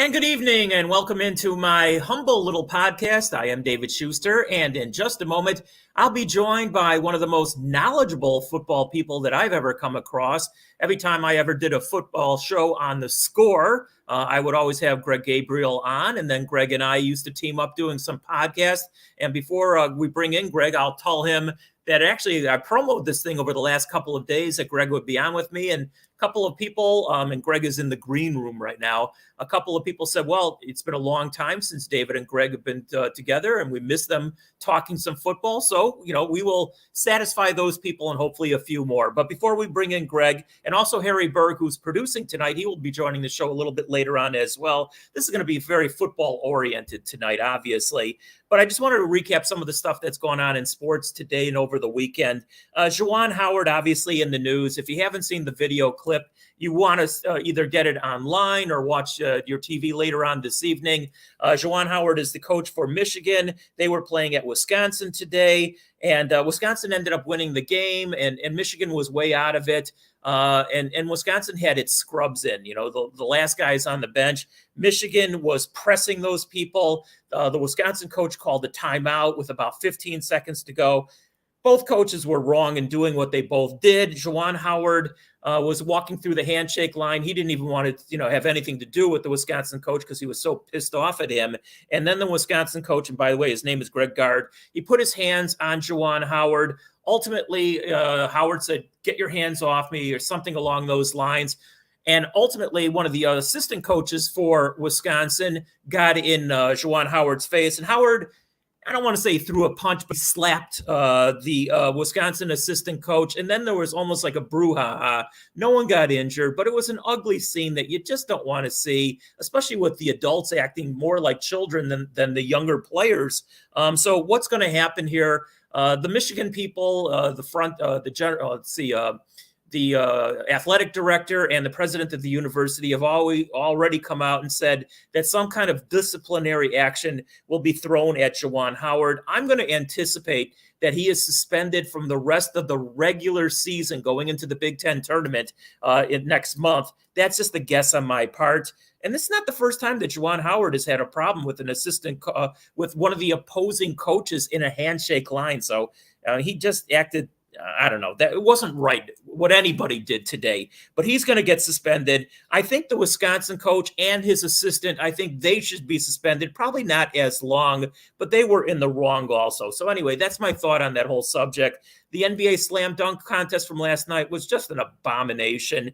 And good evening, and welcome into my humble little podcast. I am David Schuster, and in just a moment, I'll be joined by one of the most knowledgeable football people that I've ever come across. Every time I ever did a football show on The Score, I would always have Greg Gabriel on, and then Greg and I used to team up doing some podcasts. And before we bring in Greg, I'll tell him that actually I promoted this thing over the last couple of days that Greg would be on with me, and a couple of people, and Greg is in the green room right now. A couple of people said, well, it's been a long time since David and Greg have been together, and we miss them talking some football. So, we will satisfy those people and hopefully a few more. But before we bring in Greg, and also Harry Berg, who's producing tonight, he will be joining the show a little bit later on as well. This is going to be very football-oriented tonight, obviously. But I just wanted to recap some of the stuff that's going on in sports today and over the weekend. Juwan Howard, obviously, in the news. If you haven't seen the video clip, you want to either get it online or watch your TV later on this evening. Juwan Howard is the coach for Michigan. They were playing at Wisconsin today, and Wisconsin ended up winning the game, and Michigan was way out of it. And Wisconsin had its scrubs in, the last guys on the bench. Michigan was pressing those people. The Wisconsin coach called a timeout with about 15 seconds to go. Both coaches were wrong in doing what they both did. Juwan Howard was walking through the handshake line. He didn't even want to, have anything to do with the Wisconsin coach because he was so pissed off at him. And then the Wisconsin coach, and by the way, his name is Greg Gabriel, he put his hands on Juwan Howard. Ultimately, Howard said, "Get your hands off me," or something along those lines. And ultimately, one of the assistant coaches for Wisconsin got in Juwan Howard's face. And Howard, I don't want to say he threw a punch, but he slapped the Wisconsin assistant coach. And then there was almost like a brouhaha. No one got injured, but it was an ugly scene that you just don't want to see, especially with the adults acting more like children than the younger players. So what's going to happen here? The Michigan people, the athletic director and the president of the university have already come out and said that some kind of disciplinary action will be thrown at Juwan Howard. I'm going to anticipate that he is suspended from the rest of the regular season going into the Big Ten tournament in next month. That's just a guess on my part. And this is not the first time that Juwan Howard has had a problem with an assistant, with one of the opposing coaches in a handshake line. So he just acted, I don't know, that it wasn't right what anybody did today, but he's going to get suspended. I think the Wisconsin coach and his assistant, I think they should be suspended, probably not as long, but they were in the wrong also. So anyway, that's my thought on that whole subject. The NBA slam dunk contest from last night was just an abomination.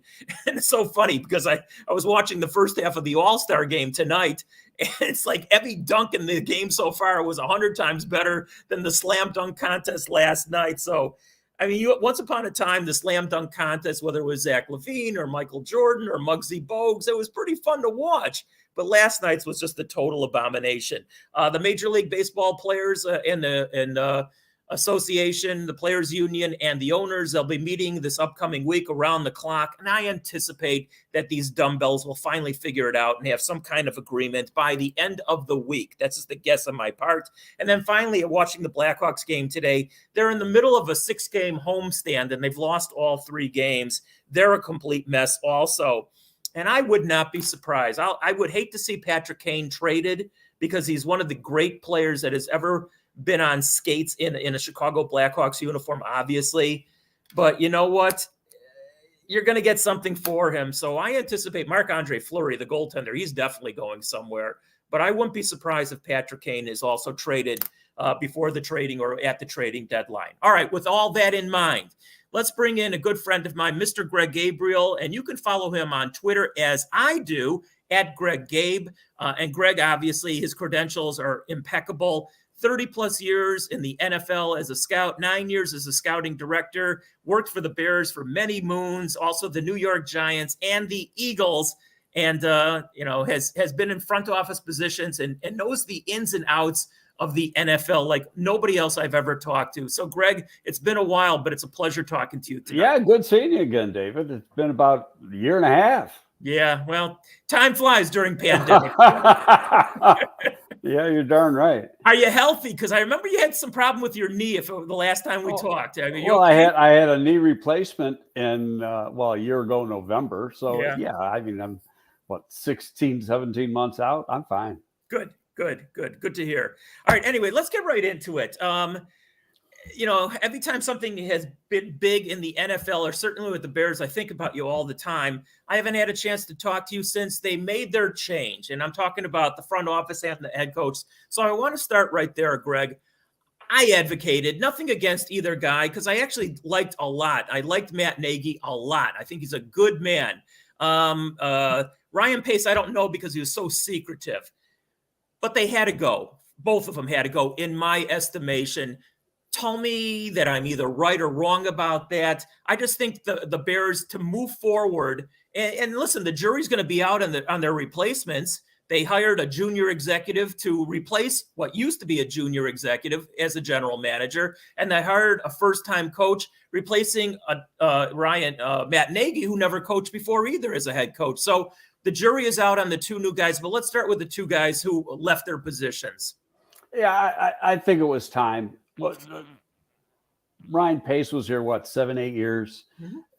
And it's so funny because I was watching the first half of the All-Star game tonight, and it's like every dunk in the game so far was 100 times better than the slam dunk contest last night. So I mean, once upon a time, the slam dunk contest, whether it was Zach LaVine or Michael Jordan or Muggsy Bogues, it was pretty fun to watch. But last night's was just a total abomination. The Major League Baseball players and the association, the players union, and the owners, they'll be meeting this upcoming week around the clock. And I anticipate that these dumbbells will finally figure it out and have some kind of agreement by the end of the week. That's just a guess on my part. And then finally, watching the Blackhawks game today, they're in the middle of a 6-game homestand and they've lost all 3 games. They're a complete mess also. And I would not be surprised. I would hate to see Patrick Kane traded because he's one of the great players that has ever been on skates in a Chicago Blackhawks uniform, obviously. But you know what? You're going to get something for him. So I anticipate Marc-Andre Fleury, the goaltender, he's definitely going somewhere. But I wouldn't be surprised if Patrick Kane is also traded before the trading or at the trading deadline. All right, with all that in mind, let's bring in a good friend of mine, Mr. Greg Gabriel, and you can follow him on Twitter as I do, at Greg Gabe. And Greg, obviously, his credentials are impeccable. 30-plus years in the NFL as a scout, 9 years as a scouting director, worked for the Bears for many moons, also the New York Giants and the Eagles, and has been in front office positions and knows the ins and outs of the NFL like nobody else I've ever talked to. So, Greg, it's been a while, but it's a pleasure talking to you tonight. Yeah, good seeing you again, David. It's been about a year and a half. Yeah, well, time flies during pandemic. Yeah, you're darn right. Are you healthy? Because I remember you had some problem with your knee the last time we talked. I mean, I had a knee replacement in a year ago November. So yeah I mean I'm 16, 17 months out, I'm fine. Good to hear. All right. Anyway, let's get right into it. Every time something has been big in the NFL, or certainly with the Bears, I think about you all the time. I haven't had a chance to talk to you since they made their change, and I'm talking about the front office and the head coach. So I want to start right there, Greg. I advocated nothing against either guy because I actually liked a lot. I liked Matt Nagy a lot. I think he's a good man. Ryan Pace, I don't know because he was so secretive, but they had to go. Both of them had to go, in my estimation. Tell me that I'm either right or wrong about that. I just think the Bears, to move forward, and listen, the jury's going to be out on their replacements. They hired a junior executive to replace what used to be a junior executive as a general manager, and they hired a first-time coach replacing Matt Nagy, who never coached before either, as a head coach. So the jury is out on the two new guys, but let's start with the two guys who left their positions. Yeah, I think it was time. Ryan Pace was here, 7-8 years,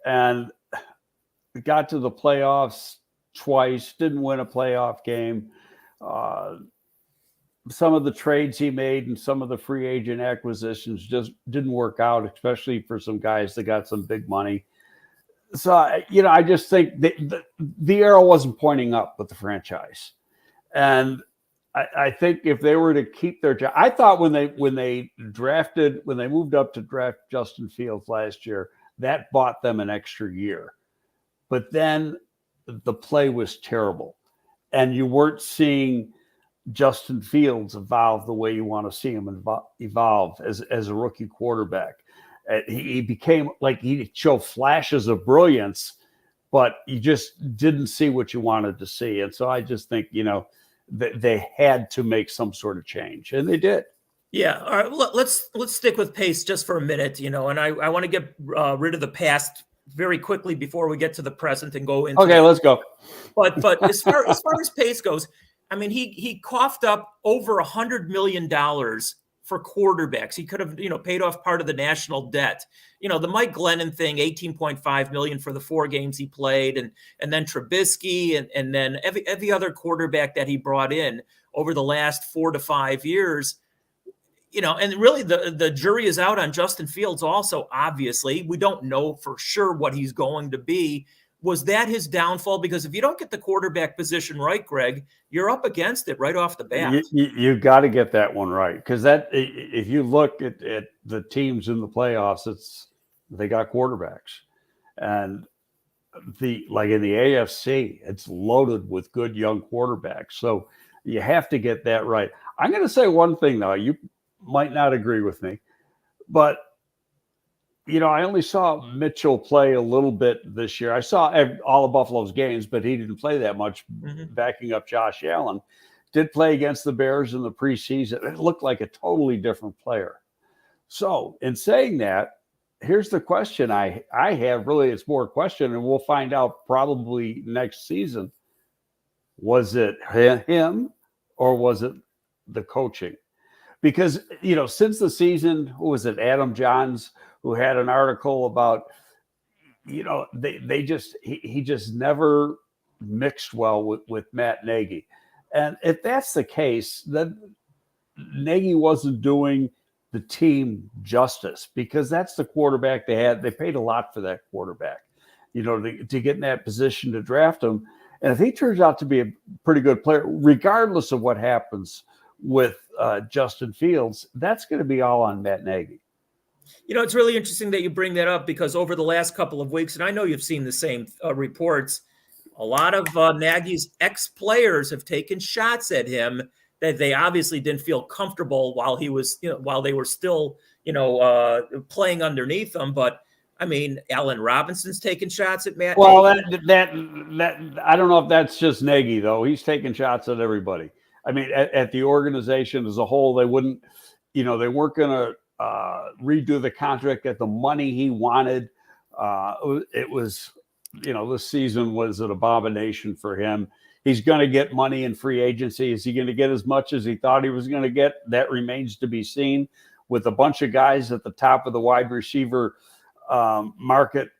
and got to the playoffs twice, didn't win a playoff game. Some of the trades he made and some of the free agent acquisitions just didn't work out, especially for some guys that got some big money. So, I just think the arrow wasn't pointing up with the franchise. And I think if they were to keep their job, I thought when they moved up to draft Justin Fields last year, that bought them an extra year. But then the play was terrible, and you weren't seeing Justin Fields evolve the way you want to see him evolve as a rookie quarterback. He became like he showed flashes of brilliance, but you just didn't see what you wanted to see. And so I just think, they had to make some sort of change, and they did. Yeah. All right. Let's stick with Pace just for a minute, and I want to get rid of the past very quickly before we get to the present and go into. Okay, let's go. But as far as Pace goes, I mean, he coughed up over $100 million for quarterbacks. He could have, paid off part of the national debt. The Mike Glennon thing, $18.5 million for the 4 games he played, and then Trubisky, and then every other quarterback that he brought in over the last 4 to 5 years. And really the jury is out on Justin Fields also, obviously. We don't know for sure what he's going to be. Was that his downfall? Because if you don't get the quarterback position right, Greg, you're up against it right off the bat. You got to get that one right, because if you look at the teams in the playoffs, they got quarterbacks, and in the AFC, it's loaded with good young quarterbacks. So you have to get that right. I'm going to say one thing though. You might not agree with me, but I only saw Mitchell play a little bit this year. I saw all of Buffalo's games, but he didn't play that much, backing up Josh Allen. Did play against the Bears in the preseason. It looked like a totally different player. So in saying that, here's the question I have. Really, it's more a question, and we'll find out probably next season. Was it him or was it the coaching? Because, since the season, who was it, Adam Johns, who had an article about, he just never mixed well with Matt Nagy. And if that's the case, then Nagy wasn't doing the team justice, because that's the quarterback they had. They paid a lot for that quarterback, to get in that position to draft him. And if he turns out to be a pretty good player, regardless of what happens with Justin Fields, that's going to be all on Matt Nagy. It's really interesting that you bring that up, because over the last couple of weeks, and I know you've seen the same reports, a lot of Nagy's ex-players have taken shots at him that they obviously didn't feel comfortable while he was, while they were still, playing underneath them. But I mean, Allen Robinson's taking shots at Matt. Well, that I don't know if that's just Nagy though. He's taking shots at everybody. I mean, at the organization as a whole, they wouldn't, they weren't going to redo the contract at the money he wanted. It was, this season was an abomination for him. He's going to get money in free agency. Is he going to get as much as he thought he was going to get? That remains to be seen, with a bunch of guys at the top of the wide receiver market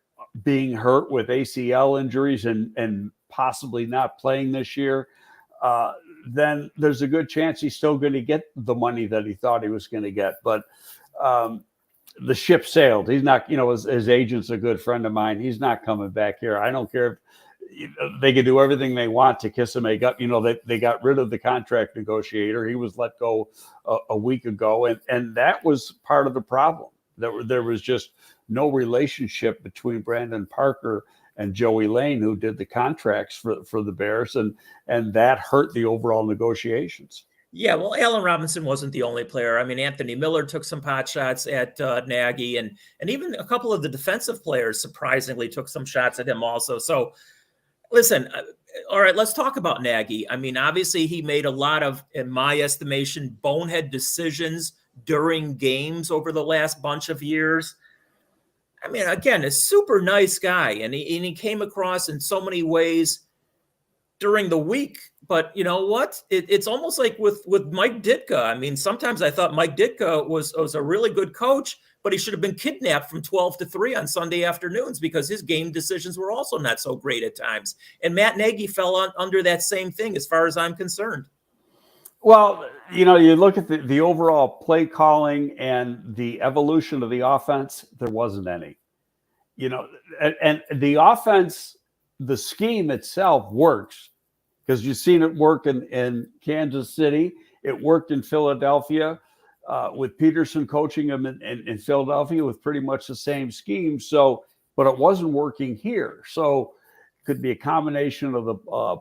being hurt with ACL injuries and possibly not playing this year, then there's a good chance he's still going to get the money that he thought he was going to get. But the ship sailed. He's not, his agent's a good friend of mine. He's not coming back here. I don't care if they can do everything they want to kiss him. They got rid of the contract negotiator. He was let go a week ago. And that was part of the problem. There was just no relationship between Brandon Parker and Joey Lane, who did the contracts for the Bears. And that hurt the overall negotiations. Yeah, well, Allen Robinson wasn't the only player. I mean, Anthony Miller took some pot shots at Nagy, and even a couple of the defensive players surprisingly took some shots at him also. So, listen, all right, let's talk about Nagy. I mean, obviously, he made a lot of, in my estimation, bonehead decisions during games over the last bunch of years. I mean, again, a super nice guy, and he came across in so many ways during the week. But you know what? It's almost like with Mike Ditka. I mean, sometimes I thought Mike Ditka was a really good coach, but he should have been kidnapped from 12 to 3 on Sunday afternoons because his game decisions were also not so great at times. And Matt Nagy fell under that same thing as far as I'm concerned. Well, you look at the overall play calling and the evolution of the offense, there wasn't any. And the offense, the scheme itself works. Because you've seen it work in Kansas City. It worked in Philadelphia with Peterson coaching them in Philadelphia with pretty much the same scheme. So, but it wasn't working here. So it could be a combination of the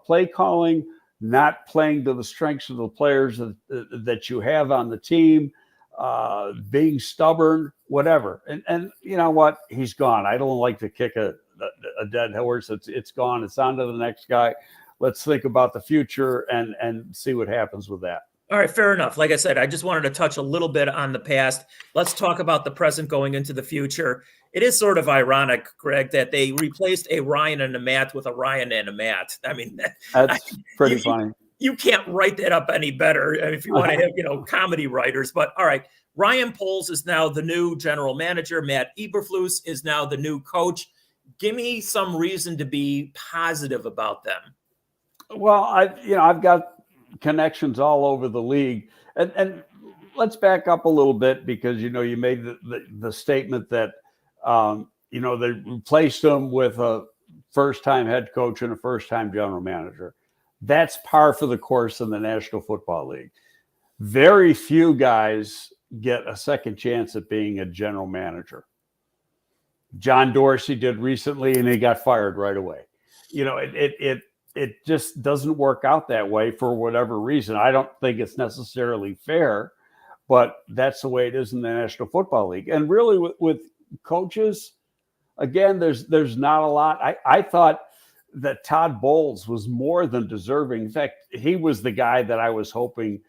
play calling, not playing to the strengths of the players that you have on the team, being stubborn, whatever. And you know what? He's gone. I don't like to kick a dead horse. It's gone. It's on to the next guy. Let's think about the future and see what happens with that. All right, fair enough. Like I said, I just wanted to touch a little bit on the past. Let's talk about the present going into the future. It is sort of ironic, Greg, that they replaced a Ryan and a Matt with a Ryan and a Matt. I mean, that's pretty funny. You can't write that up any better if you want to have, comedy writers. But all right, Ryan Poles is now the new general manager. Matt Eberflus is now the new coach. Give me some reason to be positive about them. Well, I've got connections all over the league, and let's back up a little bit because you made the statement that they replaced him with a first-time head coach and a first-time general manager. That's par for the course in the National Football League. Very few guys get a second chance at being a general manager. John Dorsey did recently, and he got fired right away. It just doesn't work out that way for whatever reason. I don't think it's necessarily fair, but that's the way it is in the National Football League. And really with coaches, again, there's not a lot. I thought that Todd Bowles was more than deserving. In fact, he was the guy that I was hoping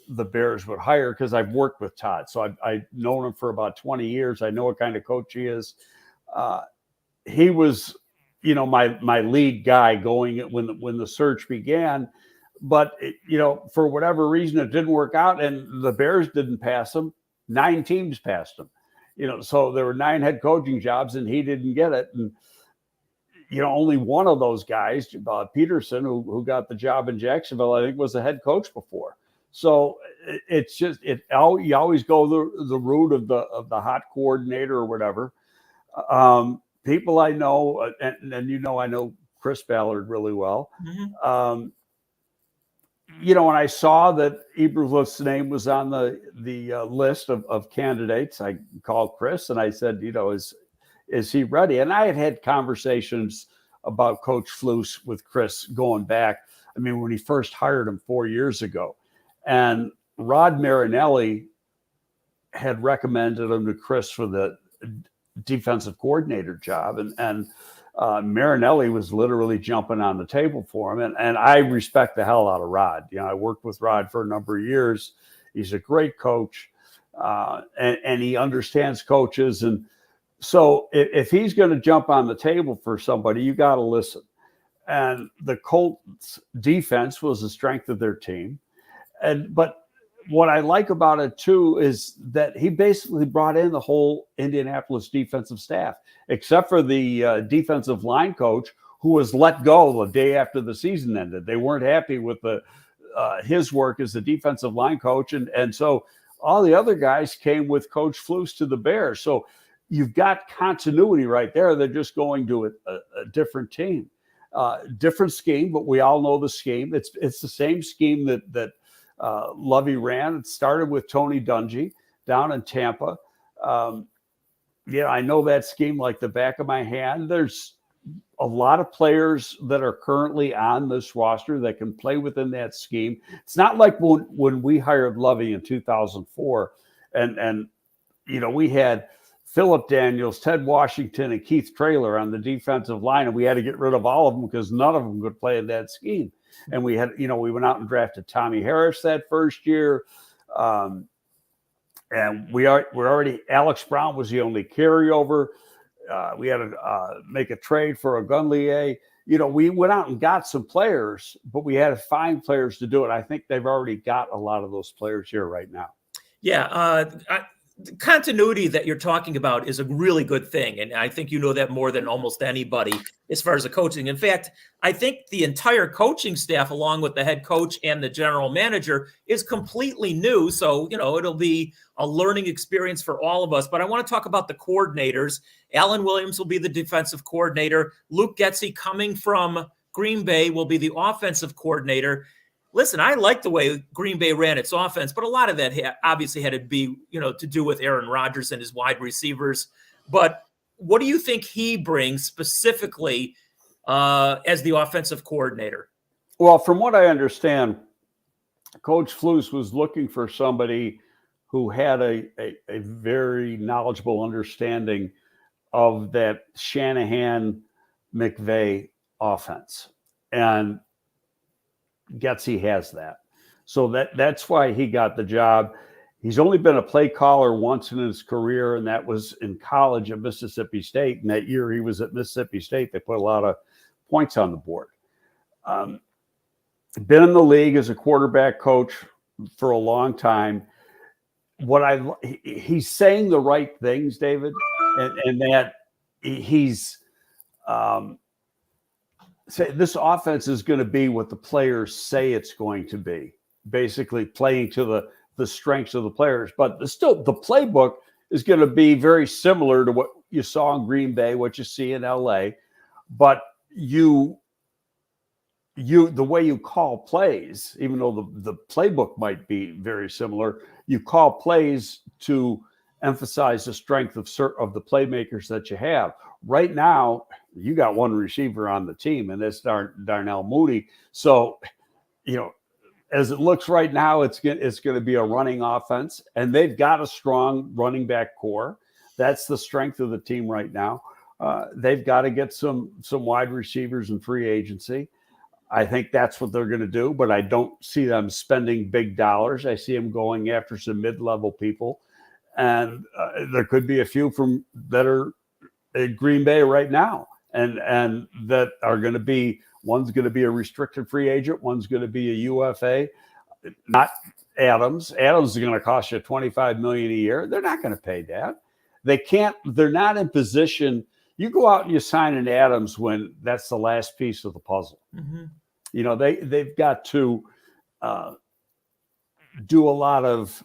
the Bears would hire because I've worked with Todd. So I've known him for about 20 years. I know what kind of coach he is. He was my lead guy going when the search began, but for whatever reason it didn't work out, and the Bears didn't pass him. 9 teams passed him, so there were 9 head coaching jobs, and he didn't get it. And only one of those guys, Peterson, who got the job in Jacksonville, I think was the head coach before. So it's just you always go the route of the hot coordinator or whatever. People I know, and I know Chris Ballard really well. Mm-hmm. When I saw that Eberflus' name was on the list of candidates, I called Chris and I said, is he ready? And I had conversations about Coach Flus with Chris going back. I mean, when he first hired him 4 years ago, and Rod Marinelli had recommended him to Chris for the defensive coordinator job, and Marinelli was literally jumping on the table for him, and I respect the hell out of Rod. I worked with Rod for a number of years. He's a great coach, and he understands coaches, and so if he's going to jump on the table for somebody, you got to listen. And the Colts defense was the strength of their team, but what I like about it, too, is that he basically brought in the whole Indianapolis defensive staff, except for the defensive line coach, who was let go the day after the season ended. They weren't happy with his work as the defensive line coach. And so all the other guys came with Coach Flus to the Bears. So you've got continuity right there. They're just going to a different team, different scheme, but we all know the scheme. It's the same scheme that Lovey ran. It started with Tony Dungy down in Tampa. I know that scheme like the back of my hand. There's a lot of players that are currently on this roster that can play within that scheme. It's not like when we hired Lovey in 2004 and we had Philip Daniels, Ted Washington, and Keith Traylor on the defensive line, and we had to get rid of all of them because none of them could play in that scheme. And we went out and drafted Tommy Harris that first year. And we're already, Alex Brown was the only carryover. We had to make a trade for a Gunlier. We went out and got some players, but we had to find players to do it. I think they've already got a lot of those players here right now. Yeah. The continuity that you're talking about is a really good thing. And I think you know that more than almost anybody as far as the coaching. In fact, I think the entire coaching staff, along with the head coach and the general manager, is completely new. So, it'll be a learning experience for all of us. But I want to talk about the coordinators. Alan Williams will be the defensive coordinator. Luke Getsy, coming from Green Bay, will be the offensive coordinator. Listen, I like the way Green Bay ran its offense, but a lot of that obviously had to be, to do with Aaron Rodgers and his wide receivers. But what do you think he brings specifically as the offensive coordinator? Well, from what I understand, Coach Flus was looking for somebody who had a very knowledgeable understanding of that Shanahan-McVay offense. And Getsy has that. So that's why he got the job. He's only been a play caller once in his career, and that was in college at Mississippi State. And that year he was at Mississippi State, they put a lot of points on the board. Been in the league as a quarterback coach for a long time. He's saying the right things, David, and that he's say this offense is going to be what the players say it's going to be, basically playing to the strengths of the players. But the playbook is going to be very similar to what you saw in Green Bay, what you see in LA. But the way you call plays, even though the playbook might be very similar, you call plays to emphasize the strength of the playmakers that you have. Right now, you got one receiver on the team, and that's Darnell Mooney. So, as it looks right now, it's going to be a running offense, and they've got a strong running back core. That's the strength of the team right now. They've got to get some wide receivers in free agency. I think that's what they're going to do, but I don't see them spending big dollars. I see them going after some mid-level people, and there could be a few that are at Green Bay right now, and that are going to be, one's going to be a restricted free agent, one's going to be a UFA. Not Adams. Adams is going to cost you $25 million a year. They're not going to pay that. They can't. They're not in position. You go out and you sign an Adams when that's the last piece of the puzzle. Mm-hmm. They've got to do a lot of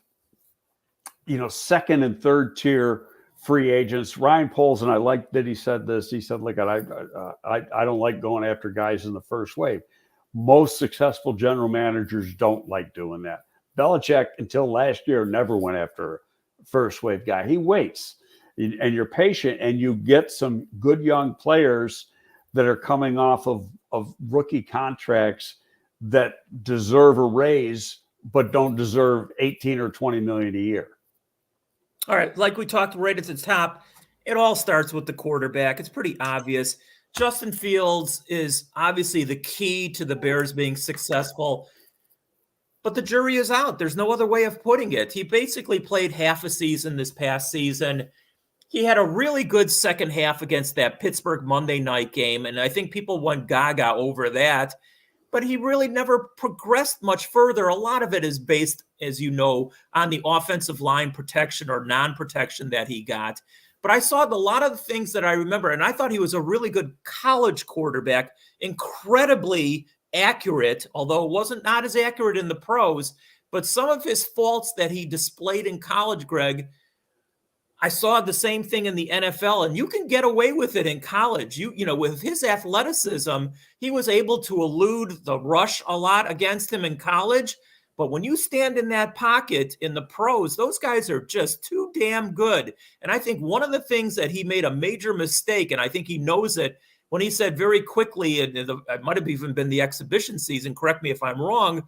second and third tier free agents. Ryan Poles, and I like that he said this. He said, "Look, I don't like going after guys in the first wave. Most successful general managers don't like doing that. Belichick, until last year, never went after a first wave guy. He waits, and you're patient, and you get some good young players that are coming off of rookie contracts that deserve a raise, but don't deserve 18 or 20 million a year." All right, like we talked right at the top, it all starts with the quarterback. It's pretty obvious. Justin Fields is obviously the key to the Bears being successful, but the jury is out. There's no other way of putting it. He basically played half a season this past season. He had a really good second half against that Pittsburgh Monday night game, and I think people went gaga over that. But he really never progressed much further. A lot of it is based, as you know, on the offensive line protection or non-protection that he got. but I saw a lot of the things that I remember, and I thought he was a really good college quarterback, incredibly accurate, although it wasn't not as accurate in the pros. But some of his faults that he displayed in college, Greg, I saw the same thing in the NFL, and you can get away with it in college. You know, with his athleticism, he was able to elude the rush a lot against him in college. But when you stand in that pocket in the pros, those guys are just too damn good. And I think one of the things that he made a major mistake, and I think he knows it, when he said very quickly, and it might have even been the exhibition season, correct me if I'm wrong,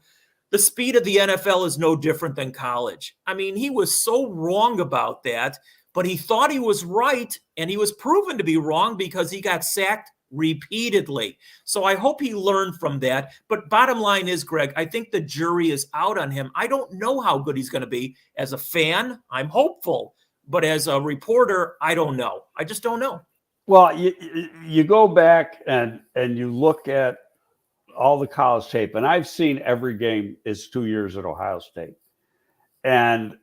the speed of the NFL is no different than college. I mean, he was so wrong about that, but he thought he was right, and he was proven to be wrong because he got sacked repeatedly. So I hope he learned from that. But bottom line is, Greg, I think the jury is out on him. I don't know how good he's going to be. As a fan, I'm hopeful. But as a reporter, I don't know. I just don't know. Well, you go back and you look at all the college tape, and I've seen every game his 2 years at Ohio State. And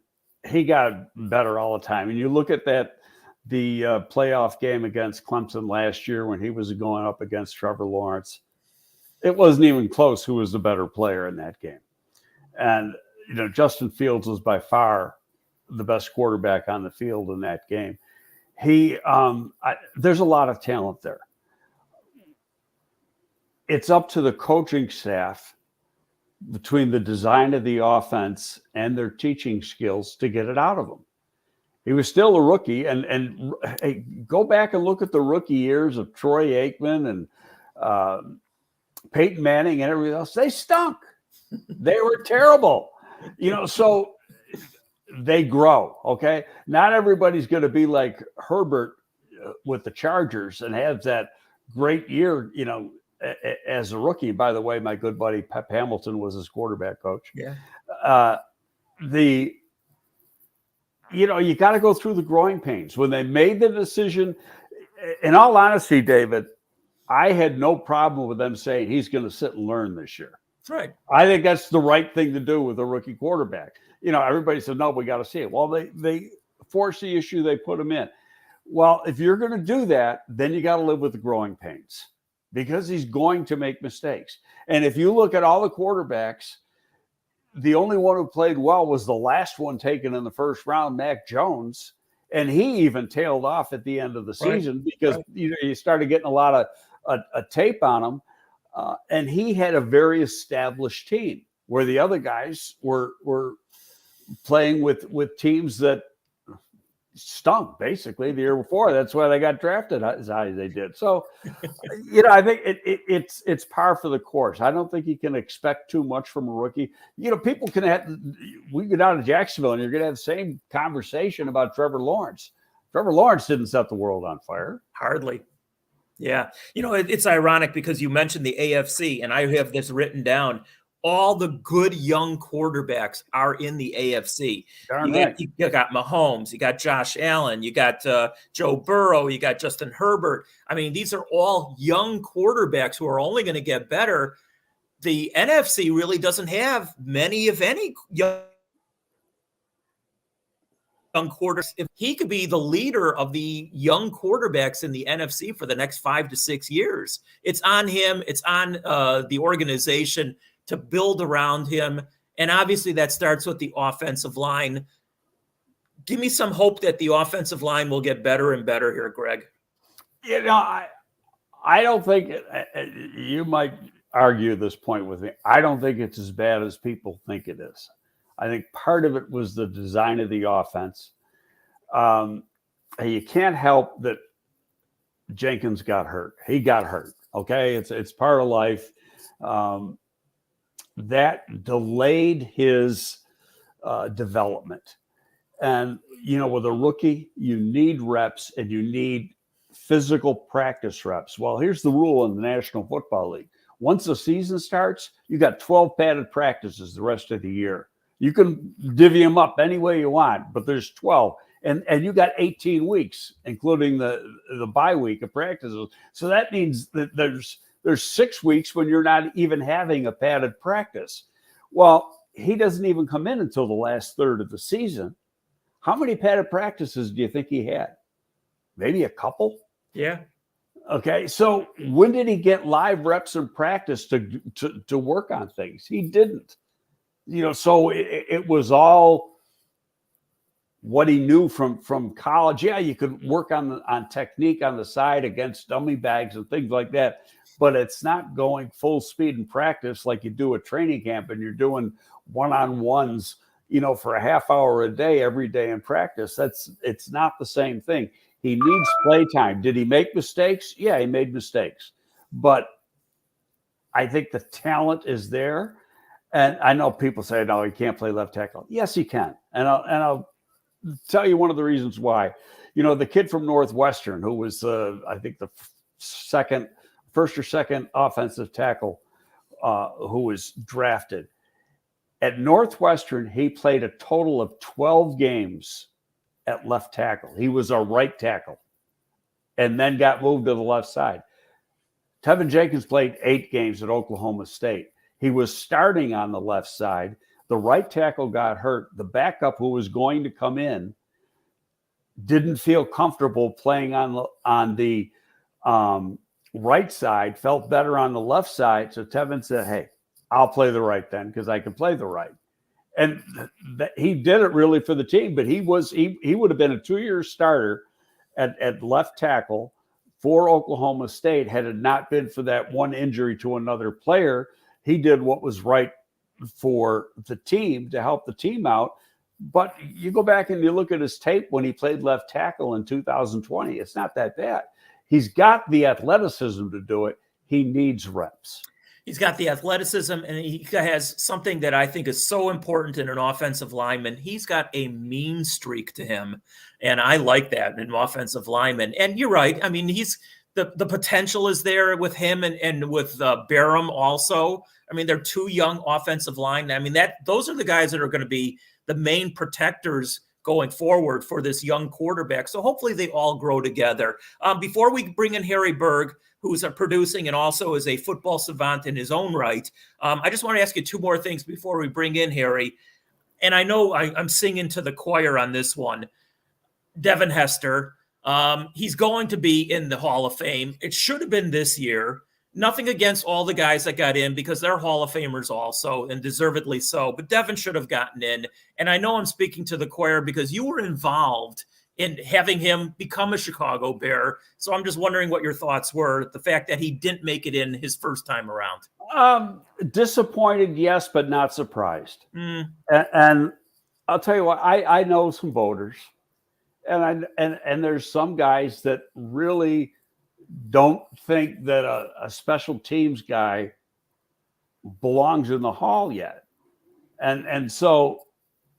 he got better all the time. And you look at the playoff game against Clemson last year when he was going up against Trevor Lawrence. It wasn't even close who was the better player in that game. And, you know, Justin Fields was by far the best quarterback on the field in that game. There's a lot of talent there. It's up to the coaching staff between the design of the offense and their teaching skills to get it out of him. He was still a rookie, and hey, go back and look at the rookie years of Troy Aikman and Peyton Manning and everything else. They stunk. They were terrible. You know, so they grow, okay? Not everybody's going to be like Herbert with the Chargers and have that great year, you know, as a rookie. By the way, my good buddy Pep Hamilton was his quarterback coach. Yeah. You know, you got to go through the growing pains. When they made the decision, in all honesty, David, I had no problem with them saying he's going to sit and learn this year. That's right. I think that's the right thing to do with a rookie quarterback. You know, everybody said, no, we got to see it. Well, they force the issue, they put him in. Well, if you're going to do that, then you got to live with the growing pains because he's going to make mistakes. And if you look at all the quarterbacks, the only one who played well was the last one taken in the first round, Mac Jones. And he even tailed off at the end of the season because you know, you started getting a lot of tape on him. And he had a very established team where the other guys were playing with teams that stunk basically the year before. That's why they got drafted as high as they did. So, you know, I think it's par for the course. I don't think you can expect too much from a rookie. You know, people we go down to Jacksonville and you're going to have the same conversation about Trevor Lawrence. Trevor Lawrence didn't set the world on fire. Hardly. Yeah. You know, it's ironic because you mentioned the AFC, and I have this written down. All the good young quarterbacks are in the AFC. You got Mahomes, you got Josh Allen, you got Joe Burrow, you got Justin Herbert. I mean, these are all young quarterbacks who are only going to get better. The NFC really doesn't have many, if any, young quarterbacks. If he could be the leader of the young quarterbacks in the NFC for the next 5 to 6 years, it's on him. It's on the organization to build around him. And obviously that starts with the offensive line. Give me some hope that the offensive line will get better and better here, Greg. You know, I don't think you might argue this point with me. I don't think it's as bad as people think it is. I think part of it was the design of the offense. You can't help that Jenkins got hurt. He got hurt. Okay. It's part of life. That delayed his development. And, you know, with a rookie, you need reps and you need physical practice reps. Well, here's the rule in the National Football League. Once the season starts, you got 12 padded practices the rest of the year. You can divvy them up any way you want, but there's 12. And you got 18 weeks, including the bye week of practices. So that means that there's 6 weeks when you're not even having a padded practice. Well, he doesn't even come in until the last third of the season. How many padded practices do you think he had? maybe a couple. Yeah. Okay, so when did he get live reps in practice to work on things? He didn't. So it was all what he knew from college. Yeah, you could work on technique on the side against dummy bags and things like that, but it's not going full speed in practice like you do at training camp, and you're doing one-on-ones, for a half hour a day every day in practice. It's not the same thing. He needs play time. Did he make mistakes? Yeah, he made mistakes, but I think the talent is there. And I know people say, no, he can't play left tackle. Yes, he can. And I'll tell you one of the reasons why. The kid from Northwestern, who was, I think, the first or second offensive tackle who was drafted. At Northwestern, he played a total of 12 games at left tackle. He was a right tackle and then got moved to the left side. Tevin Jenkins played 8 games at Oklahoma State. He was starting on the left side. The right tackle got hurt. The backup who was going to come in didn't feel comfortable playing on the right side, felt better on the left side. So Tevin said, hey, I'll play the right then because I can play the right. And he did it really for the team, but he would have been a 2-year starter at left tackle for Oklahoma State had it not been for that one injury to another player. He did what was right for the team to help the team out. But you go back and you look at his tape when he played left tackle in 2020, it's not that bad. He's got the athleticism to do it. He needs reps. He's got the athleticism, and he has something that I think is so important in an offensive lineman. He's got a mean streak to him, and I like that in an offensive lineman. And you're right. I mean, the potential is there with him and with Barham also. I mean, they're 2 young offensive linemen. I mean, those are the guys that are going to be the main protectors going forward for this young quarterback. So hopefully they all grow together. Before we bring in Harry Berg, who's producing and also is a football savant in his own right, I just want to ask you 2 more things before we bring in Harry. And I know I'm singing to the choir on this one. Devin Hester, he's going to be in the Hall of Fame. It should have been this year. Nothing against all the guys that got in because they're Hall of Famers also, and deservedly so. But Devin should have gotten in. And I know I'm speaking to the choir because you were involved in having him become a Chicago Bear. So I'm just wondering what your thoughts were, the fact that he didn't make it in his first time around. Disappointed, yes, but not surprised. And I'll tell you what, I know some voters, and there's some guys that really don't think that a special teams guy belongs in the Hall yet. And so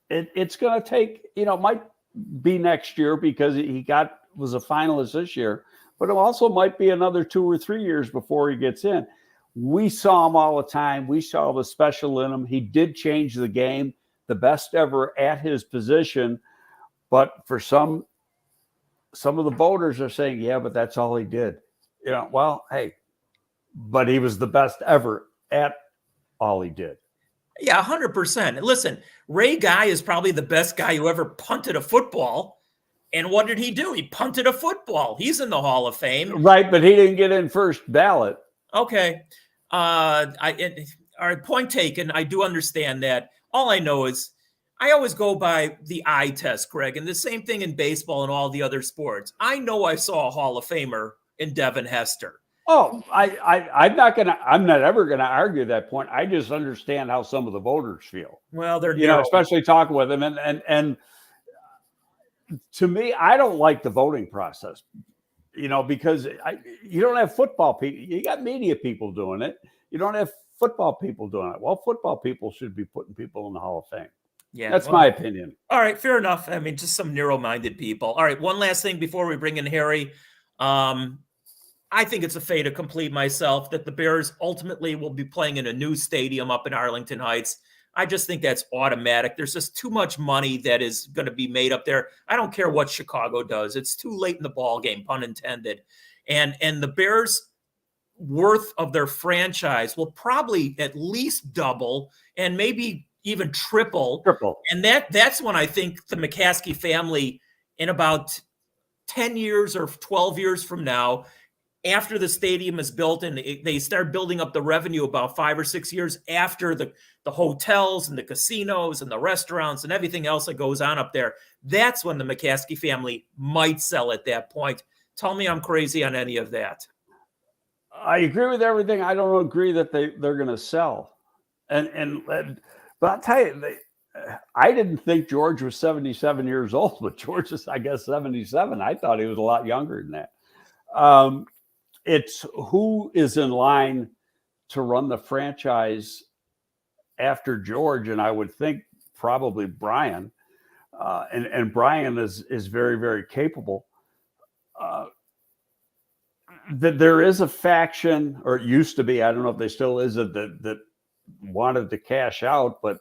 it's going to take, it might be next year because he was a finalist this year, but it also might be another 2 or 3 years before he gets in. We saw him all the time. We saw the special in him. He did change the game, the best ever at his position. But for some of the voters are saying, yeah, but that's all he did. Well, hey, but he was the best ever at all he did. Yeah, 100%. Listen, Ray Guy is probably the best guy who ever punted a football. And what did he do? He punted a football. He's in the Hall of Fame. Right, but he didn't get in first ballot. Okay. All right, point taken. I do understand that. All I know is I always go by the eye test, Greg, and the same thing in baseball and all the other sports. I know I saw a Hall of Famer in Devin Hester. Oh, I'm not ever gonna argue that point. I just understand how some of the voters feel. Well, they're especially talking with them, and to me, I don't like the voting process. Because you don't have football people. You got media people doing it. You don't have football people doing it. Well, football people should be putting people in the Hall of Fame. Yeah, that's my opinion. All right, fair enough. I mean, just some narrow-minded people. All right, one last thing before we bring in Harry. I think it's a fait accompli myself that the Bears ultimately will be playing in a new stadium up in Arlington Heights. I just think that's automatic. There's just too much money that is going to be made up there. I don't care what Chicago does. It's too late in the ball game, pun intended. And the Bears' worth of their franchise will probably at least double and maybe even triple. And that's when I think the McCaskey family in about 10 years or 12 years from now, after the stadium is built and they start building up the revenue about 5 or 6 years after the hotels and the casinos and the restaurants and everything else that goes on up there, that's when the McCaskey family might sell at that point. Tell me I'm crazy on any of that. I agree with everything. I don't agree that they're going to sell. But I'll tell you, I didn't think George was 77 years old, but George is, I guess, 77. I thought he was a lot younger than that. It's who is in line to run the franchise after George, and I would think probably Brian. And Brian is very, very capable. That there is a faction, or it used to be, I don't know if they still is, that wanted to cash out, but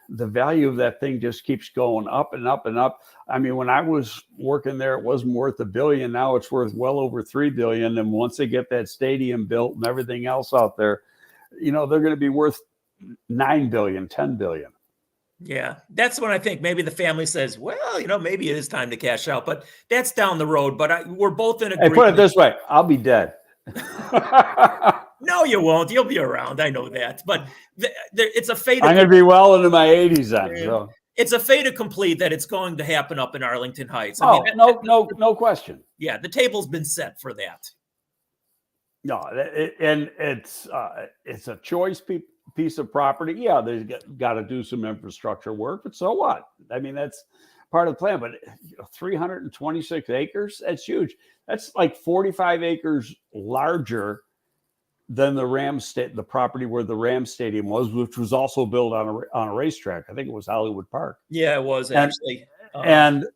the value of that thing just keeps going up and up and up. I mean, when I was working there, it wasn't worth $1 billion. Now it's worth well over $3 billion. And once they get that stadium built and everything else out there, they're going to be worth $9 billion, $10 billion. Yeah, that's when I think maybe the family says, well, maybe it is time to cash out, but that's down the road. But we're both in agreement. Hey, put it this way, I'll be dead. No, you won't. You'll be around. I know that. But it's a fate. I'm going to be well into my 80s then. So. It's a fait accompli that it's going to happen up in Arlington Heights. No question. Yeah, the table's been set for that. No, and it's a choice piece of property. Yeah, they've got to do some infrastructure work, but so what? I mean, that's part of the plan. But 326 acres, that's huge. That's like 45 acres larger than the property where the Rams Stadium was, which was also built on a racetrack. I think it was Hollywood Park. Yeah, it was actually. And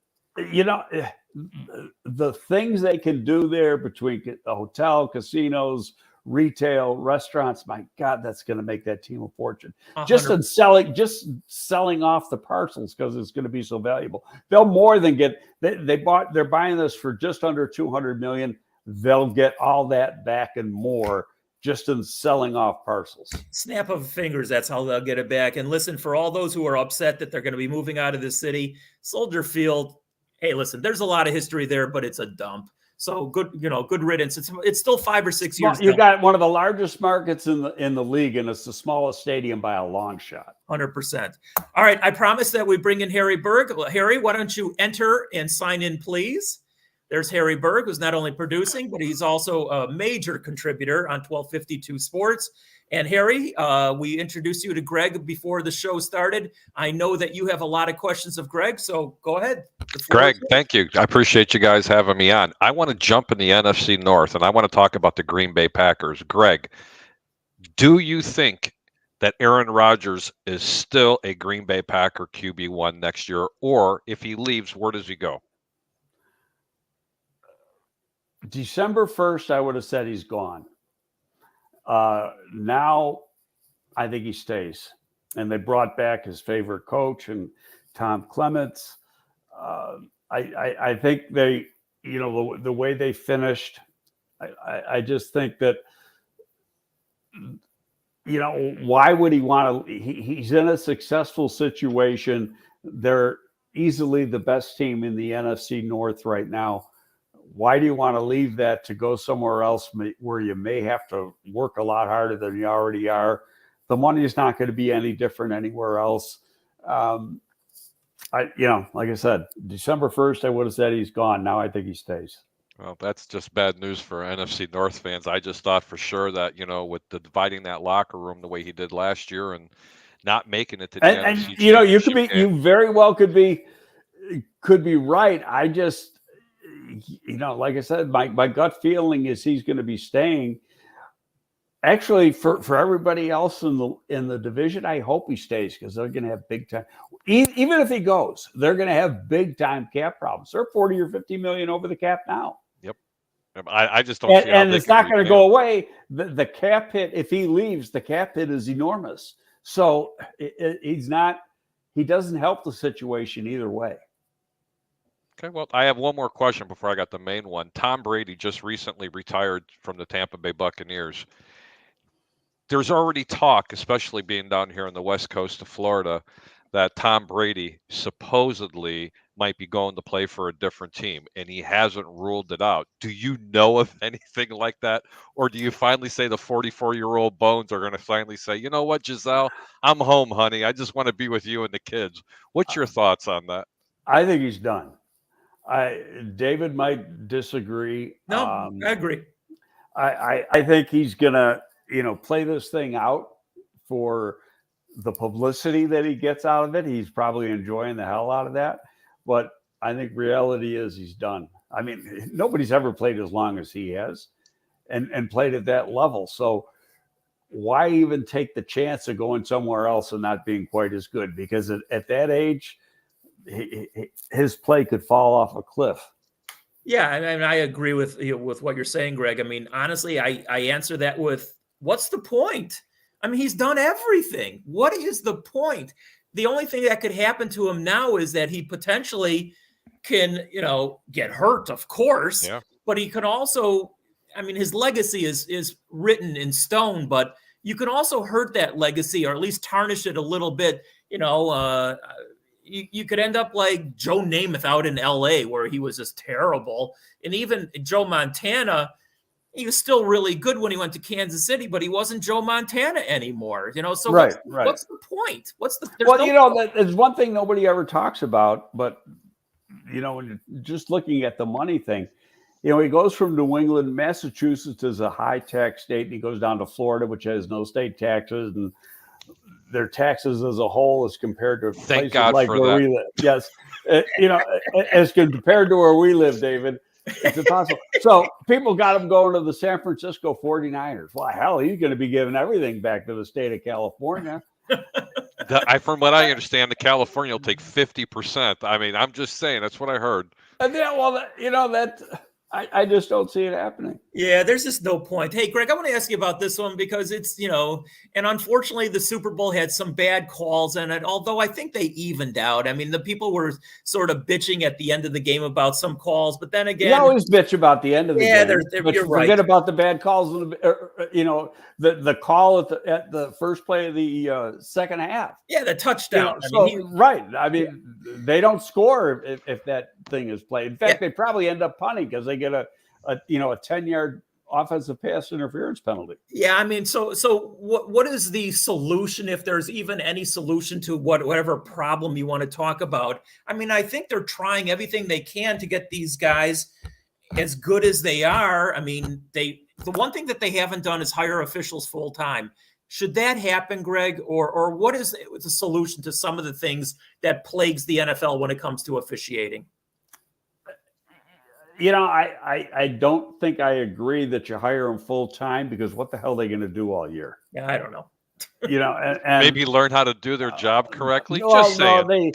the things they can do there between the hotel, casinos, retail, restaurants, my God, that's going to make that team a fortune. 100%. Just selling off the parcels because it's going to be so valuable. They'll more than get. They're buying this for just under $200 million. They'll get all that back and more just in selling off parcels. Snap of fingers, that's how they'll get it back. And listen, for all those who are upset that they're going to be moving out of the city, Soldier Field. Hey, listen, there's a lot of history there, but it's a dump. So good, good riddance. It's still 5 or 6 years. You got one of the largest markets in the league, and it's the smallest stadium by a long shot. 100%. All right, I promise that we bring in Harry Berg. Well, Harry, why don't you enter and sign in, please? There's Harry Berg, who's not only producing, but he's also a major contributor on 1252 Sports. And Harry, we introduced you to Greg before the show started. I know that you have a lot of questions of Greg, so go ahead. Greg, thank you. I appreciate you guys having me on. I want to jump in the NFC North, and I want to talk about the Green Bay Packers. Greg, do you think that Aaron Rodgers is still a Green Bay Packer QB1 next year? Or if he leaves, where does he go? December 1st, I would have said he's gone. Now I think he stays. And they brought back his favorite coach and Tom Clements. I think they, the way they finished, I just think that, why would he want to? He's in a successful situation. They're easily the best team in the NFC North right now. Why do you want to leave that to go somewhere else where you may have to work a lot harder than you already are? The money is not going to be any different anywhere else. Like I said, December 1st, I would have said he's gone. Now I think he stays. Well, that's just bad news for NFC North fans. I just thought for sure that, with the dividing that locker room the way he did last year and not making it to the NFC Championship game. You very well could be right. I just, like I said, my gut feeling is he's going to be staying. Actually, for everybody else in the division, I hope he stays because they're going to have big time. Even if he goes, they're going to have big time cap problems. They're 40 or 50 million over the cap now. Yep. I just don't see how and it's not going to go away. The cap hit, if he leaves, the cap hit is enormous. So he doesn't help the situation either way. Okay, well, I have one more question before I got the main one. Tom Brady just recently retired from the Tampa Bay Buccaneers. There's already talk, especially being down here on the west coast of Florida, that Tom Brady supposedly might be going to play for a different team, and he hasn't ruled it out. Do you know of anything like that? Or do you finally say the 44-year-old Bones are going to finally say, you know what, Giselle, I'm home, honey. I just want to be with you and the kids. What's your thoughts on that? I think he's done. David might disagree. No, I agree. I think he's gonna, play this thing out for the publicity that he gets out of it. He's probably enjoying the hell out of that. But I think reality is he's done. I mean, nobody's ever played as long as he has and played at that level. So why even take the chance of going somewhere else and not being quite as good? Because at that age, his play could fall off a cliff. Yeah, I mean, I agree with what you're saying, Greg. I mean, honestly, I answer that with, what's the point? I mean, he's done everything. What is the point? The only thing that could happen to him now is that he potentially can, get hurt, of course, but he can also, I mean, his legacy is written in stone, but you can also hurt that legacy, or at least tarnish it a little bit. You could end up like Joe Namath out in LA, where he was just terrible. And even Joe Montana, he was still really good when he went to Kansas City, but he wasn't Joe Montana anymore. So right. What's the point? There's one thing nobody ever talks about, but when you're just looking at the money thing, he goes from New England. Massachusetts is a high tax state, and he goes down to Florida, which has no state taxes, and their taxes as a whole as compared to Thank places God like for where that. we live. Yes. As compared to where we live, David, it's impossible. So people got him going to the San Francisco 49ers. Well, hell, he's going to be giving everything back to the state of California. From what I understand, the California will take 50%. I mean, I'm just saying, that's what I heard. And I just don't see it happening. Yeah, there's just no point. Hey, Greg, I want to ask you about this one because it's, and unfortunately the Super Bowl had some bad calls in it, although I think they evened out. I mean, the people were sort of bitching at the end of the game about some calls, but then again, you always bitch about the end of the game. But you're right. Forget about the bad calls, the call at the first play of the second half. Yeah, the touchdown. Right. I mean, they don't score if that thing is played. In fact, they probably end up punting because they get a 10-yard offensive pass interference penalty. Yeah, I mean, so what is the solution, if there's even any solution to whatever problem you want to talk about? I mean, I think they're trying everything they can to get these guys as good as they are. I mean, the one thing that they haven't done is hire officials full time. Should that happen, Greg, or what is the solution to some of the things that plagues the NFL when it comes to officiating? I don't think I agree that you hire them full time, because what the hell are they going to do all year? Yeah, I don't know. And maybe learn how to do their job correctly. The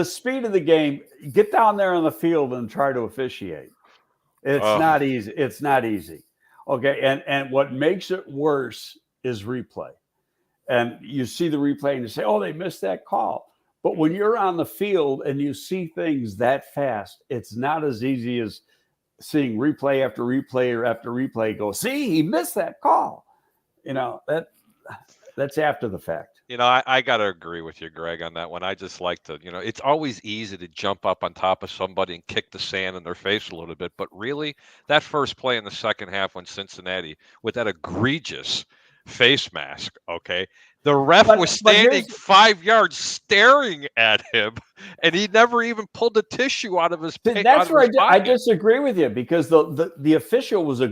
speed of the game, get down there on the field and try to officiate. It's not easy. It's not easy. Okay. And what makes it worse is replay. And you see the replay and you say, oh, they missed that call. But when you're on the field and you see things that fast, it's not as easy as seeing replay after replay after replay go, see, he missed that call. That's after the fact. I got to agree with you, Greg, on that one. I just like to, it's always easy to jump up on top of somebody and kick the sand in their face a little bit. But really, that first play in the second half when Cincinnati, with that egregious face mask, okay, the ref was standing 5 yards staring at him, and he never even pulled the tissue out of his pocket. That's where I disagree with you, because the official was he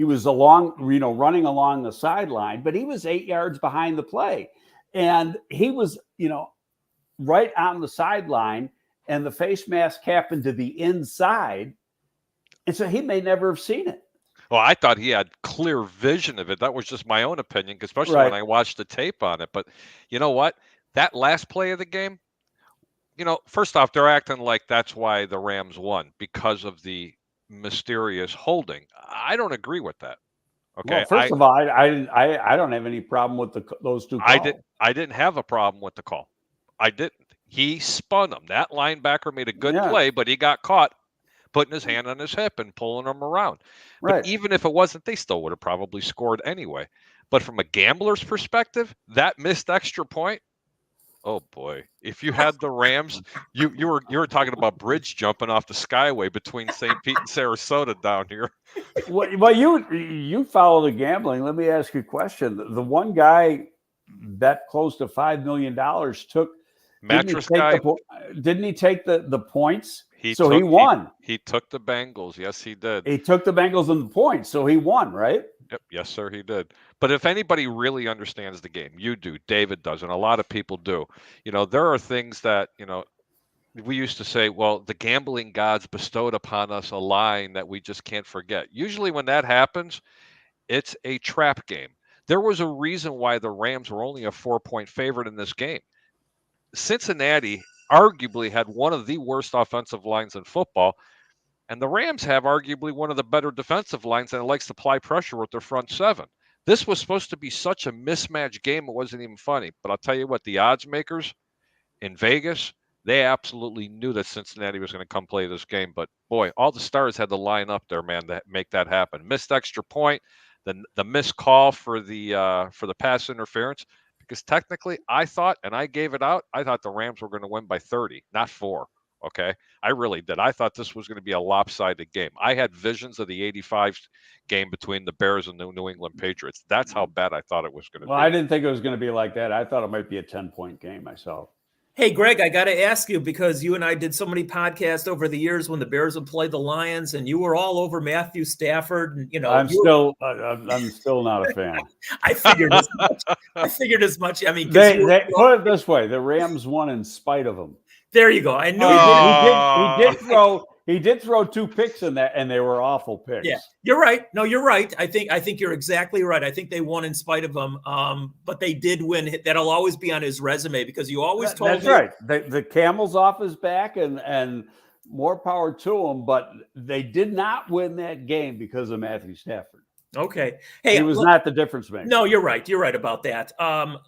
was running along the sideline, but he was 8 yards behind the play. And he was, right on the sideline, and the face mask happened to the inside. And so he may never have seen it. Well, I thought he had clear vision of it. That was just my own opinion, especially when I watched the tape on it. But you know what? That last play of the game, first off, they're acting like that's why the Rams won, because of the mysterious holding. I don't agree with that. Okay. Well, first of all, I don't have any problem with those two calls. I didn't have a problem with the call. I didn't. He spun him. That linebacker made a good play, but he got caught putting his hand on his hip and pulling him around. But even if it wasn't, they still would have probably scored anyway. But from a gambler's perspective, that missed extra point, Oh boy! If you had the Rams, you were talking about bridge jumping off the Skyway between St. Pete and Sarasota down here. Well, you follow the gambling. Let me ask you a question. The one guy bet close to $5 million Mattress guy. Didn't he take the points? He won. He took the Bengals. Yes, he did. He took the Bengals and the points, so he won, right? Yep. Yes, sir, he did. But if anybody really understands the game, you do. David does, and a lot of people do. There are things that, we used to say, well, the gambling gods bestowed upon us a line that we just can't forget. Usually when that happens, it's a trap game. There was a reason why the Rams were only a 4-point favorite in this game. Cincinnati arguably had one of the worst offensive lines in football. And the Rams have arguably one of the better defensive lines, and it likes to apply pressure with their front seven. This was supposed to be such a mismatched game, it wasn't even funny. But I'll tell you what, the odds makers in Vegas, they absolutely knew that Cincinnati was going to come play this game. But boy, all the stars had to line up there, man, to make that happen. Missed extra point, the missed call for the pass interference. Because technically, I thought, and I gave it out, I thought the Rams were going to win by 30, not 4. Okay, I really did. I thought this was going to be a lopsided game. I had visions of the '85 game between the Bears and the New England Patriots. That's how bad I thought it was going to be. Well, I didn't think it was going to be like that. I thought it might be a 10-point game myself. Hey, Greg, I got to ask you, because you and I did so many podcasts over the years when the Bears would play the Lions, and you were all over Matthew Stafford. And I'm still not a fan. I figured as much. I mean, they put it this way: the Rams won in spite of him. There you go. I knew he did throw 2 picks in that, and they were awful picks. Yeah, you're right. No, you're right. I think you're exactly right. I think they won in spite of him. But they did win. That'll always be on his resume, because you always told me. That's right. The camel's off his back, and more power to him. But they did not win that game because of Matthew Stafford. Okay. Hey, he was not the difference maker. No, you're right. You're right about that.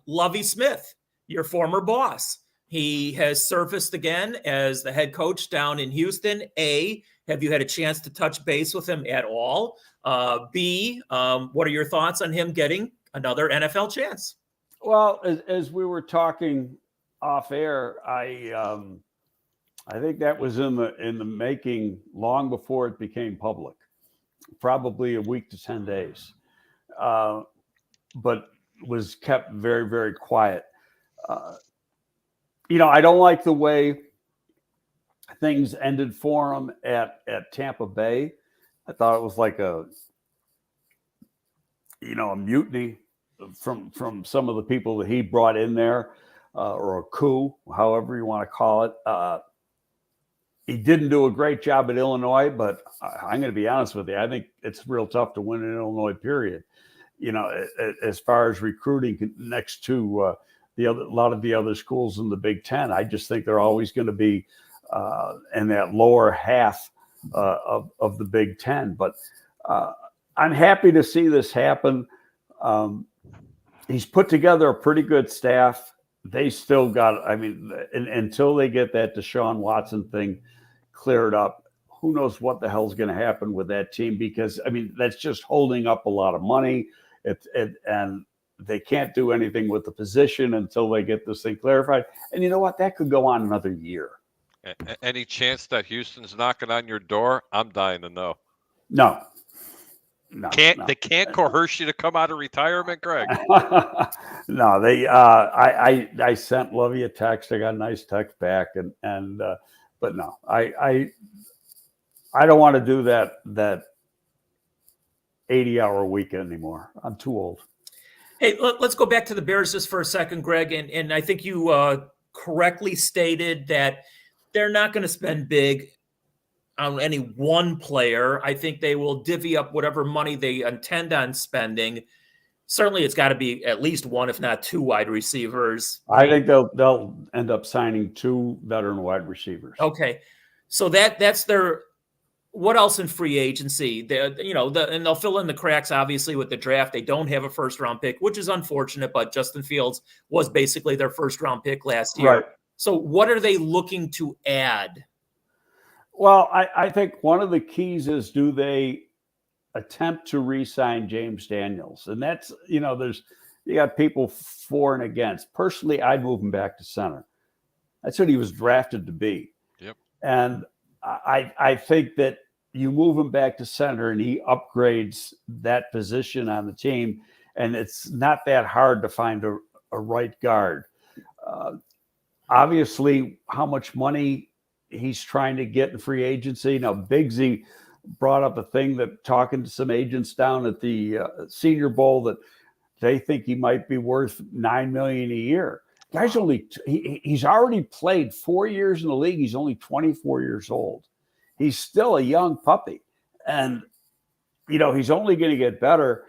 Lovie Smith, your former boss. He has surfaced again as the head coach down in Houston. A, have you had a chance to touch base with him at all? B, what are your thoughts on him getting another NFL chance? Well, as we were talking off air, I think that was in the making long before it became public, probably a week to 10 days, but was kept very, very quiet. I don't like the way things ended for him at Tampa Bay. I thought it was like a mutiny from some of the people that he brought in there, or a coup, however you want to call it. He didn't do a great job at Illinois, but I'm going to be honest with you. I think it's real tough to win in Illinois, period. As far as recruiting next to a lot of the other schools in the Big Ten, I just think they're always going to be in that lower half of the Big Ten. But I'm happy to see this happen. He's put together a pretty good staff. They still got, until they get that Deshaun Watson thing cleared up, who knows what the hell's going to happen with that team, because, that's just holding up a lot of money. And they can't do anything with the position until they get this thing clarified. And you know what? That could go on another year. Any chance that Houston's knocking on your door? I'm dying to know. No. They can't coerce you to come out of retirement, Greg? No, they. I sent Lovey a text. I got a nice text back, but no, I don't want to do that 80-hour week anymore. I'm too old. Hey, let's go back to the Bears just for a second, Greg. And I think you correctly stated that they're not going to spend big on any one player. I think they will divvy up whatever money they intend on spending. Certainly, it's got to be at least one, if not 2 wide receivers. I think they'll end up signing 2 veteran wide receivers. Okay, so that's their. What else in free agency? And they'll fill in the cracks, obviously, with the draft. They don't have a first-round pick, which is unfortunate, but Justin Fields was basically their first-round pick last year. Right. So what are they looking to add? Well, I think one of the keys is, do they attempt to re-sign James Daniels? And that's, You got people for and against. Personally, I'd move him back to center. That's what he was drafted to be. Yep. And I think that you move him back to center and he upgrades that position on the team. And it's not that hard to find a right guard. Obviously, how much money he's trying to get in free agency. Now, Bigsy brought up a thing that talking to some agents down at the Senior Bowl that they think he might be worth $9 million a year. Guy's he's already played 4 years in the league. He's only 24 years old. He's still a young puppy. And, he's only going to get better.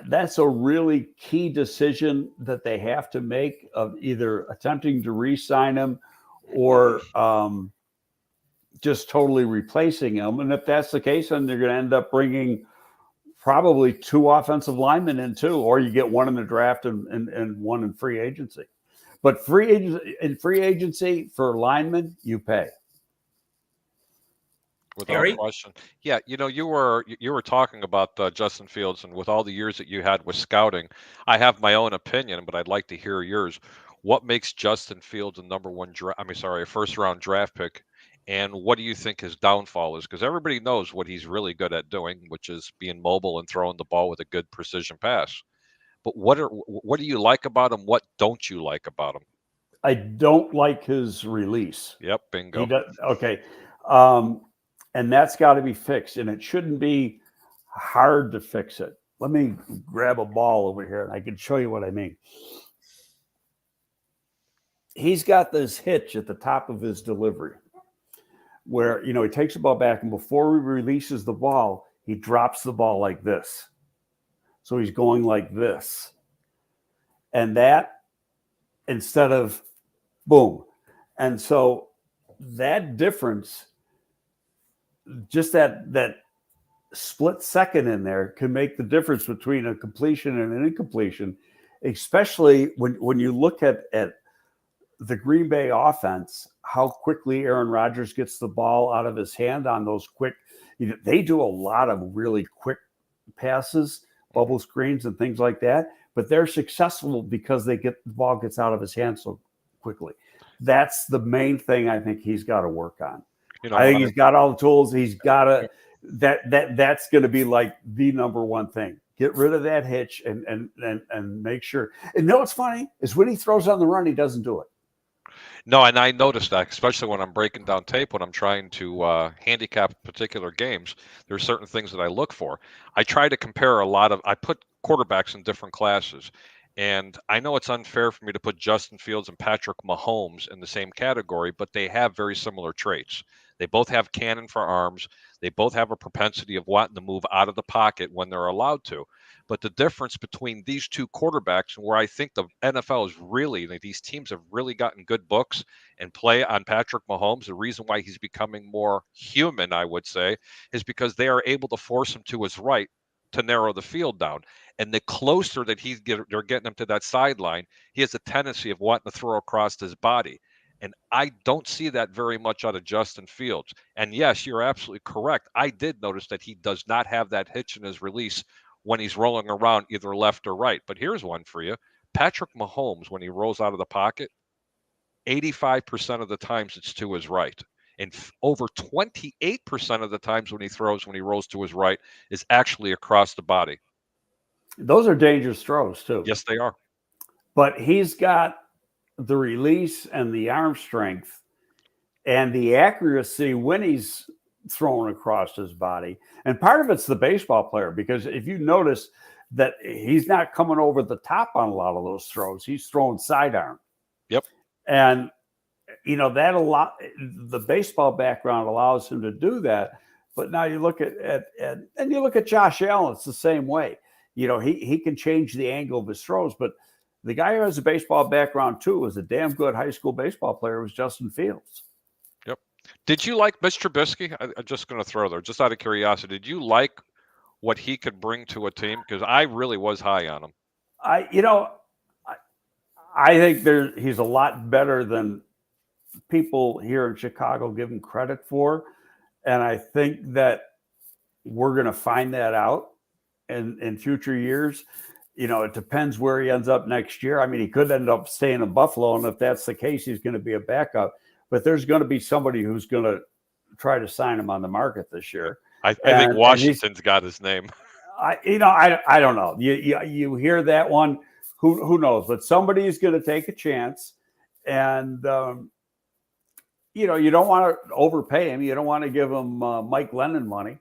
That's a really key decision that they have to make of either attempting to re-sign him or just totally replacing him. And if that's the case, then they're going to end up bringing probably 2 offensive linemen in too, or you get one in the draft and one in free agency. But in free agency for linemen, you pay. Without question. Yeah, you were talking about Justin Fields, and with all the years that you had with scouting, I have my own opinion, but I'd like to hear yours. What makes Justin Fields a first round draft pick, and what do you think his downfall is? Because everybody knows what he's really good at doing, which is being mobile and throwing the ball with a good precision pass. But what do you like about him? What don't you like about him? I don't like his release. Yep, bingo. He does, okay. And that's got to be fixed, and it shouldn't be hard to fix it. Let me grab a ball over here, and I can show you what I mean. He's got this hitch at the top of his delivery where, he takes the ball back, and before he releases the ball, he drops the ball like this. So he's going like this. And that instead of boom. And so that difference, just that split second in there can make the difference between a completion and an incompletion, especially when you look at the Green Bay offense, how quickly Aaron Rodgers gets the ball out of his hand on those quick, they do a lot of really quick passes, bubble screens and things like that, but they're successful because the ball gets out of his hand so quickly. That's the main thing I think he's got to work on. I think he's got all the tools. He's got to that's going to be like the number one thing. Get rid of that hitch and make sure. And what's funny is when he throws on the run, he doesn't do it. No, and I noticed that, especially when I'm breaking down tape, when I'm trying to handicap particular games, there are certain things that I look for. I try to compare I put quarterbacks in different classes. And I know it's unfair for me to put Justin Fields and Patrick Mahomes in the same category, but they have very similar traits. They both have cannon for arms. They both have a propensity of wanting to move out of the pocket when they're allowed to. But the difference between these two quarterbacks, and where I think the NFL is really, these teams have really gotten good books and play on Patrick Mahomes, the reason why he's becoming more human, I would say, is because they are able to force him to his right to narrow the field down. And the closer that they're getting him to that sideline, he has a tendency of wanting to throw across his body. And I don't see that very much out of Justin Fields. And yes, you're absolutely correct. I did notice that he does not have that hitch in his release when he's rolling around either left or right. But here's one for you. Patrick Mahomes, when he rolls out of the pocket, 85% of the times it's to his right. And over 28% of the times when he rolls to his right, is actually across the body. Those are dangerous throws too. Yes, they are. But he's got the release and the arm strength and the accuracy when he's thrown across his body. And part of it's the baseball player, because if you notice that he's not coming over the top on a lot of those throws, he's throwing sidearm. Yep. And the baseball background allows him to do that. But now you look at Josh Allen, it's the same way. He can change the angle of his throws, but the guy who has a baseball background too was a damn good high school baseball player, was Justin Fields. Yep. Did you like Mitch Trubisky? I'm just going to throw there, just out of curiosity. Did you like what he could bring to a team? Because I really was high on him. I think he's a lot better than people here in Chicago give him credit for. And I think that we're going to find that out in future years. it depends where he ends up next year. I mean, he could end up staying in Buffalo, and if that's the case, he's going to be a backup. But there's going to be somebody who's going to try to sign him on the market this year. I think Washington's got his name. I don't know. You hear that one? Who knows? But somebody's going to take a chance, and you don't want to overpay him. You don't want to give him Mike Lennon money.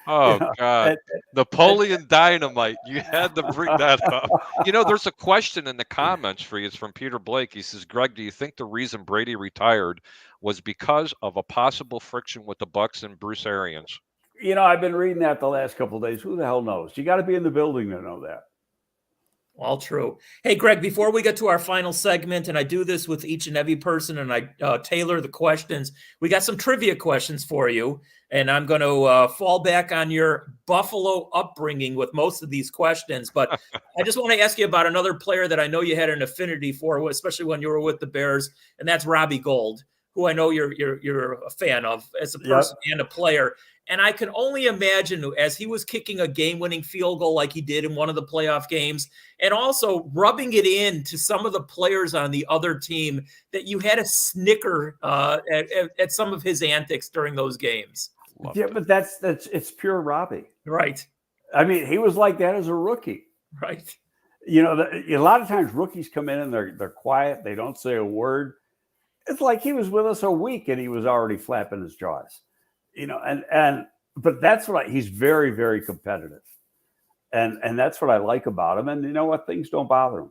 God, Napoleon Dynamite. You had to bring that up. There's a question in the comments for you. It's from Peter Blake. He says, Greg, do you think the reason Brady retired was because of a possible friction with the Bucs and Bruce Arians? I've been reading that the last couple of days. Who the hell knows? You got to be in the building to know that. All true. Hey, Greg, before we get to our final segment, and I do this with each and every person, and I tailor the questions, we got some trivia questions for you, and I'm going to fall back on your Buffalo upbringing with most of these questions, but I just want to ask you about another player that I know you had an affinity for, especially when you were with the Bears, and that's Robbie Gould, who I know you're a fan of as a person and a player. And I can only imagine as he was kicking a game-winning field goal like he did in one of the playoff games, and also rubbing it in to some of the players on the other team, that you had a snicker at some of his antics during those games. But it's pure Robbie. Right. I mean, he was like that as a rookie. Right. A lot of times rookies come in and they're quiet. They don't say a word. It's like he was with us a week and he was already flapping his jaws. But that's he's very, very competitive. And that's what I like about him. And you know what? Things don't bother him.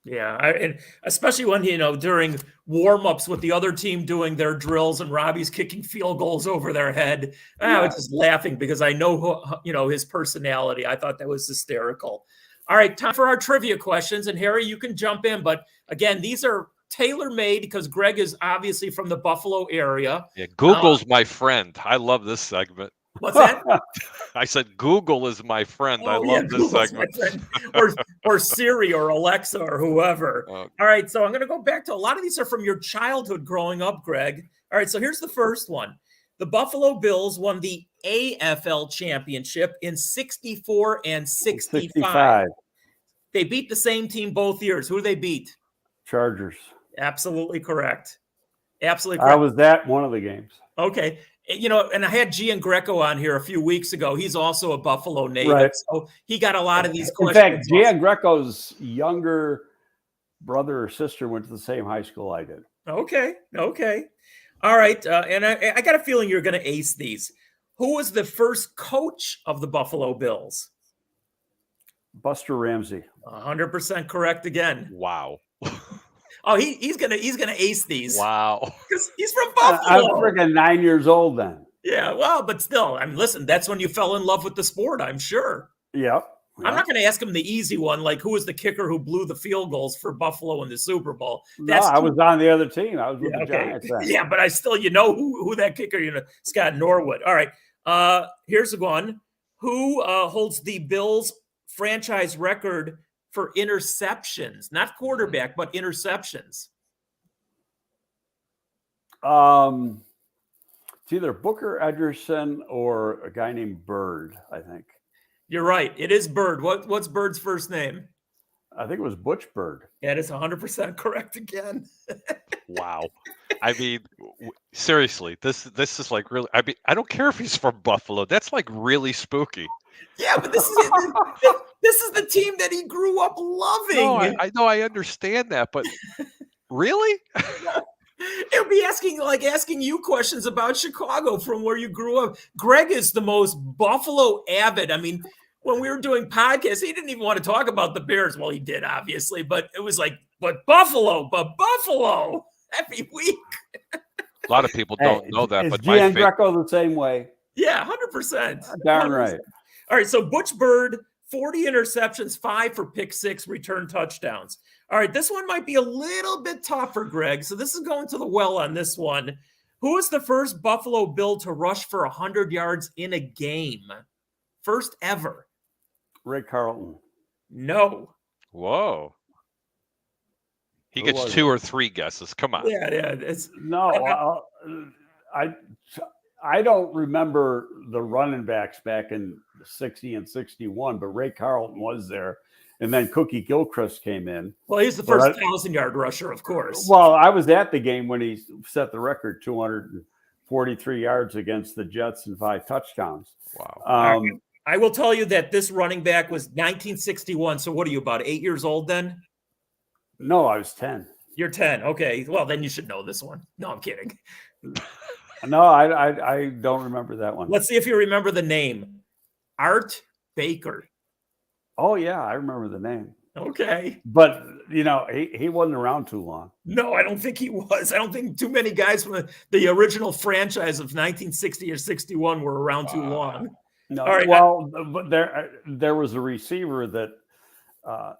Yeah. And especially when, during warm-ups with the other team doing their drills and Robbie's kicking field goals over their head, I was just laughing because I know, his personality. I thought that was hysterical. All right. Time for our trivia questions. And Harry, you can jump in. But again, these are tailor-made because Greg is obviously from the Buffalo area. Yeah, Google's my friend. I love this segment. What's that? I said Google is my friend. I love this segment. or Siri or Alexa or whoever. All right, so I'm going to go back to a lot of these are from your childhood growing up, Greg. All right, so here's the first one. The Buffalo Bills won the AFL championship in 64 and 65. They beat the same team both years. Who do they beat? Chargers. Absolutely correct. Absolutely correct. I was at one of the games. Okay. And I had Gian Greco on here a few weeks ago. He's also a Buffalo native. Right. So he got a lot of these questions. In fact, Gian Greco's younger brother or sister went to the same high school I did. Okay. All right. And I got a feeling you're going to ace these. Who was the first coach of the Buffalo Bills? Buster Ramsey. 100% correct again. Wow. Oh, he's gonna ace these. Wow. Because he's from Buffalo. I was freaking 9 years old then. Yeah, well, but still, listen, that's when you fell in love with the sport, I'm sure. Yep. I'm not going to ask him the easy one, like who was the kicker who blew the field goals for Buffalo in the Super Bowl. I was on the other team. I was with the Giants then. Yeah, but I still, who that kicker, Scott Norwood. All right, here's one. Who holds the Bills franchise record for interceptions? Not quarterback, but interceptions. It's either Booker Ederson or a guy named Bird, I think. You're right. It is Bird. What's Bird's first name? I think it was Butch Bird. That is 100% correct again. Wow. I mean, seriously, this is like really. I mean, I don't care if he's from Buffalo. That's like really spooky. Yeah, but this is the team that he grew up loving. No, I know, I understand that, but really? It would be asking you questions about Chicago from where you grew up. Greg is the most Buffalo avid. I mean, when we were doing podcasts, he didn't even want to talk about the Bears. Well, he did, obviously, but it was like, but Buffalo every week. A lot of people don't know that, but Gian Greco the same way. Yeah, 100%. Darn right. All right, so Butch Bird, 40 interceptions, 5 for pick 6 return touchdowns. All right, this one might be a little bit tougher, Greg. So this is going to the well on this one. Who was the first Buffalo Bill to rush for 100 yards in a game? First ever. Ray Carlton. No. Whoa. He gets 2 or 3 guesses. Come on. Yeah. I don't remember the running backs back in 60 and 61, but Ray Carlton was there. And then Cookie Gilchrist came in. Well, he's the first 1,000-yard rusher, of course. Well, I was at the game when he set the record, 243 yards against the Jets and 5 touchdowns. Wow. I will tell you that this running back was 1961. So what are you, about 8 years old then? No, I was 10. You're 10. Okay. Well, then you should know this one. No, I'm kidding. No, I don't remember that one. Let's see if you remember the name. Art Baker. Oh, yeah, I remember the name. Okay. But, he wasn't around too long. No, I don't think he was. I don't think too many guys from the original franchise of 1960 or 61 were around too long. No, all right. Well, but there was a receiver that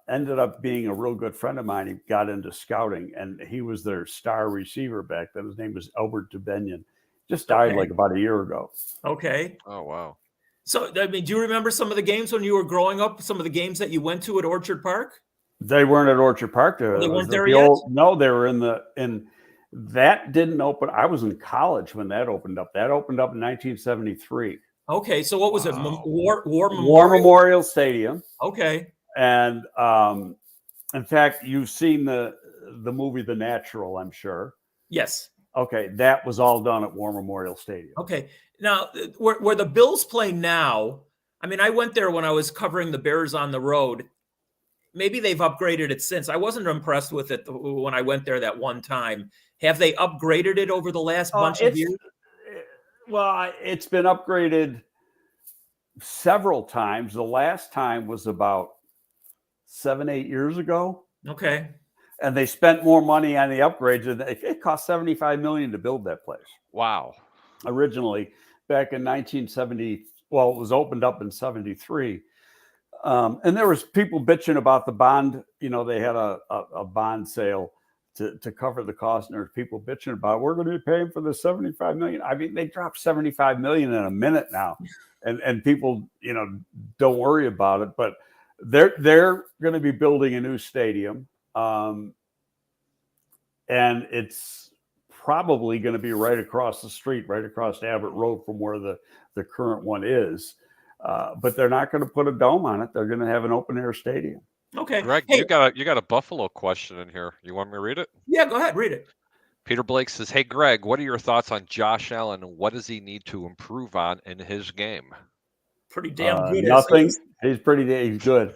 ended up being a real good friend of mine. He got into scouting, and he was their star receiver back then. His name was Albert Dubenian. Just died like about a year ago. Okay. Oh, wow. So, I mean, do you remember some of the games when you were growing up, some of the games that you went to at Orchard Park? They weren't at Orchard Park. They weren't there yet? No, they were in that didn't open. I was in college when that opened up. That opened up in 1973. Okay, so what was it? War Memorial Stadium. Okay. And in fact, you've seen the movie The Natural, I'm sure. Yes. Okay, that was all done at War Memorial Stadium. Okay. Now, where the Bills play now, I mean, I went there when I was covering the Bears on the road. Maybe they've upgraded it since. I wasn't impressed with it when I went there that one time. Have they upgraded it over the last bunch of years? Well, it's been upgraded several times. The last time was about 7-8 years ago. Okay. And they spent more money on the upgrades. It cost $75 million to build that place. Wow. Originally, back in 1970, well, it was opened up in 73. And there was people bitching about the bond. They had a bond sale to cover the cost. And there's people bitching about, we're going to be paying for the $75 million. I mean, they dropped $75 million in a minute now. And people, don't worry about it. But they're going to be building a new stadium. And it's probably going to be right across the street, right across Abbott Road from where the current one is. But they're not going to put a dome on it. They're going to have an open air stadium. Okay. Greg, hey, you got a Buffalo question in here. You want me to read it? Yeah, go ahead. Read it. Peter Blake says, hey, Greg, what are your thoughts on Josh Allen? And what does he need to improve on in his game? Pretty damn good. Nothing. He's good.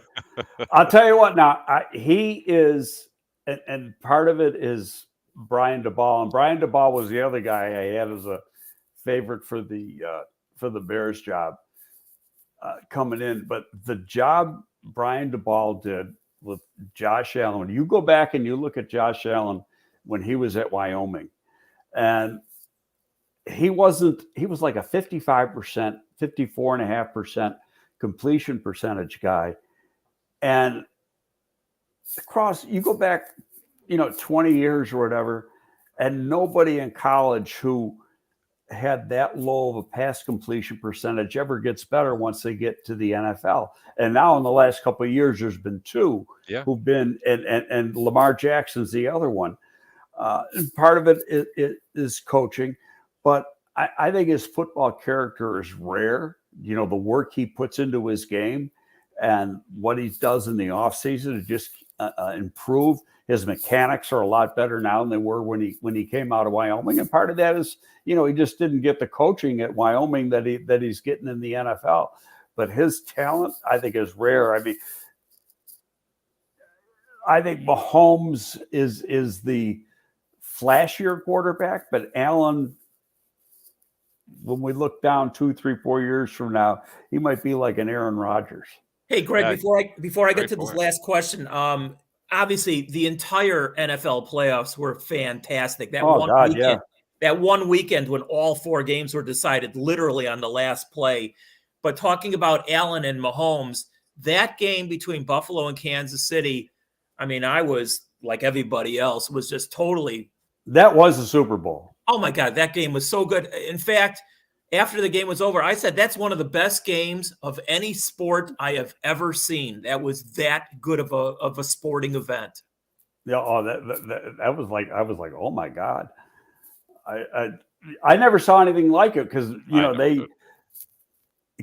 I'll tell you what now, he is, and part of it is Brian DeBall. And Brian DeBall was the other guy I had as a favorite for the Bears job coming in. But the job Brian DeBall did with Josh Allen, when you go back and you look at Josh Allen when he was at Wyoming, and he was like a 55%, 54.5% completion percentage guy. And you go back, 20 years or whatever, and nobody in college who had that low of a pass completion percentage ever gets better once they get to the NFL. And now in the last couple of years, there's been two who've been, and Lamar Jackson's the other one. And part of it is coaching, but I think his football character is rare. The work he puts into his game and what he does in the offseason to just improve. His mechanics are a lot better now than they were when he came out of Wyoming. And part of that is, he just didn't get the coaching at Wyoming that he's getting in the NFL. But his talent, I think, is rare. I mean, I think Mahomes is the flashier quarterback, but Allen, when we look down 2, 3, 4 years from now, he might be like an Aaron Rodgers. Hey, Greg, before I get to this last question, obviously the entire NFL playoffs were fantastic. That one weekend when all 4 games were decided literally on the last play. But talking about Allen and Mahomes, that game between Buffalo and Kansas City, I mean, I was like everybody else, was just totally. That was the Super Bowl. Oh my God, that game was so good. In fact, after the game was over, I said, that's one of the best games of any sport I have ever seen. That was that good of a sporting event. Yeah. Oh, that was like, I was like, oh my God. I never saw anything like it because,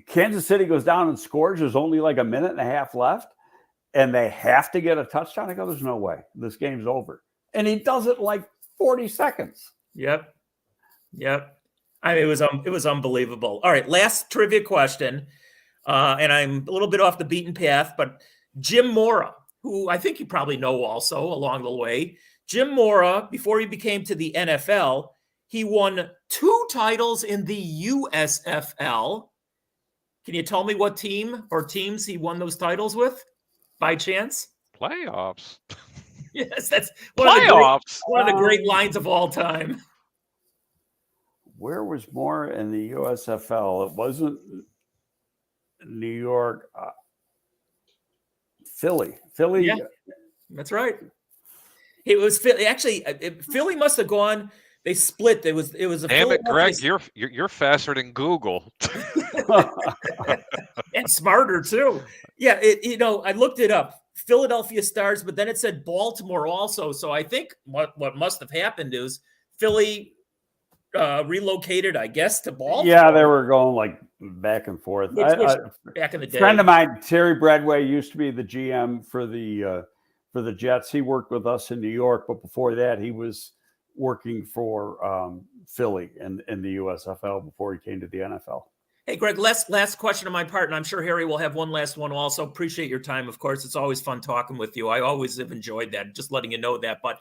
Kansas City goes down and scores. There's only like a minute and a half left, and they have to get a touchdown. I go, there's no way. This game's over. And he does it in like 40 seconds. Yep. I mean, it was unbelievable. All right, last trivia question, and I'm a little bit off the beaten path, but Jim Mora, who I think you probably know also along the way. Jim Mora, before he became to the NFL, he won 2 titles in the USFL. Can you tell me what team or teams he won those titles with, by chance? Playoffs. Yes, that's one of the great lines of all time. Where was Moore in the USFL? It wasn't New York. Philly. Yeah, that's right. It was Philly. Actually, Philly must have gone. They split. It was a. Damn it, Greg! You're faster than Google. And smarter too. Yeah, I looked it up. Philadelphia Stars, but then it said Baltimore also. So I think what must have happened is Philly relocated, I guess, to Baltimore. Yeah, they were going like back and forth. Back in the day, a friend of mine, Terry Bradway, used to be the GM for the Jets. He worked with us in New York, but before that, he was working for Philly in the USFL before he came to the NFL. Hey, Greg, last question on my part, and I'm sure Harry will have one last one also. Appreciate your time, of course. It's always fun talking with you. I always have enjoyed that, just letting you know that. But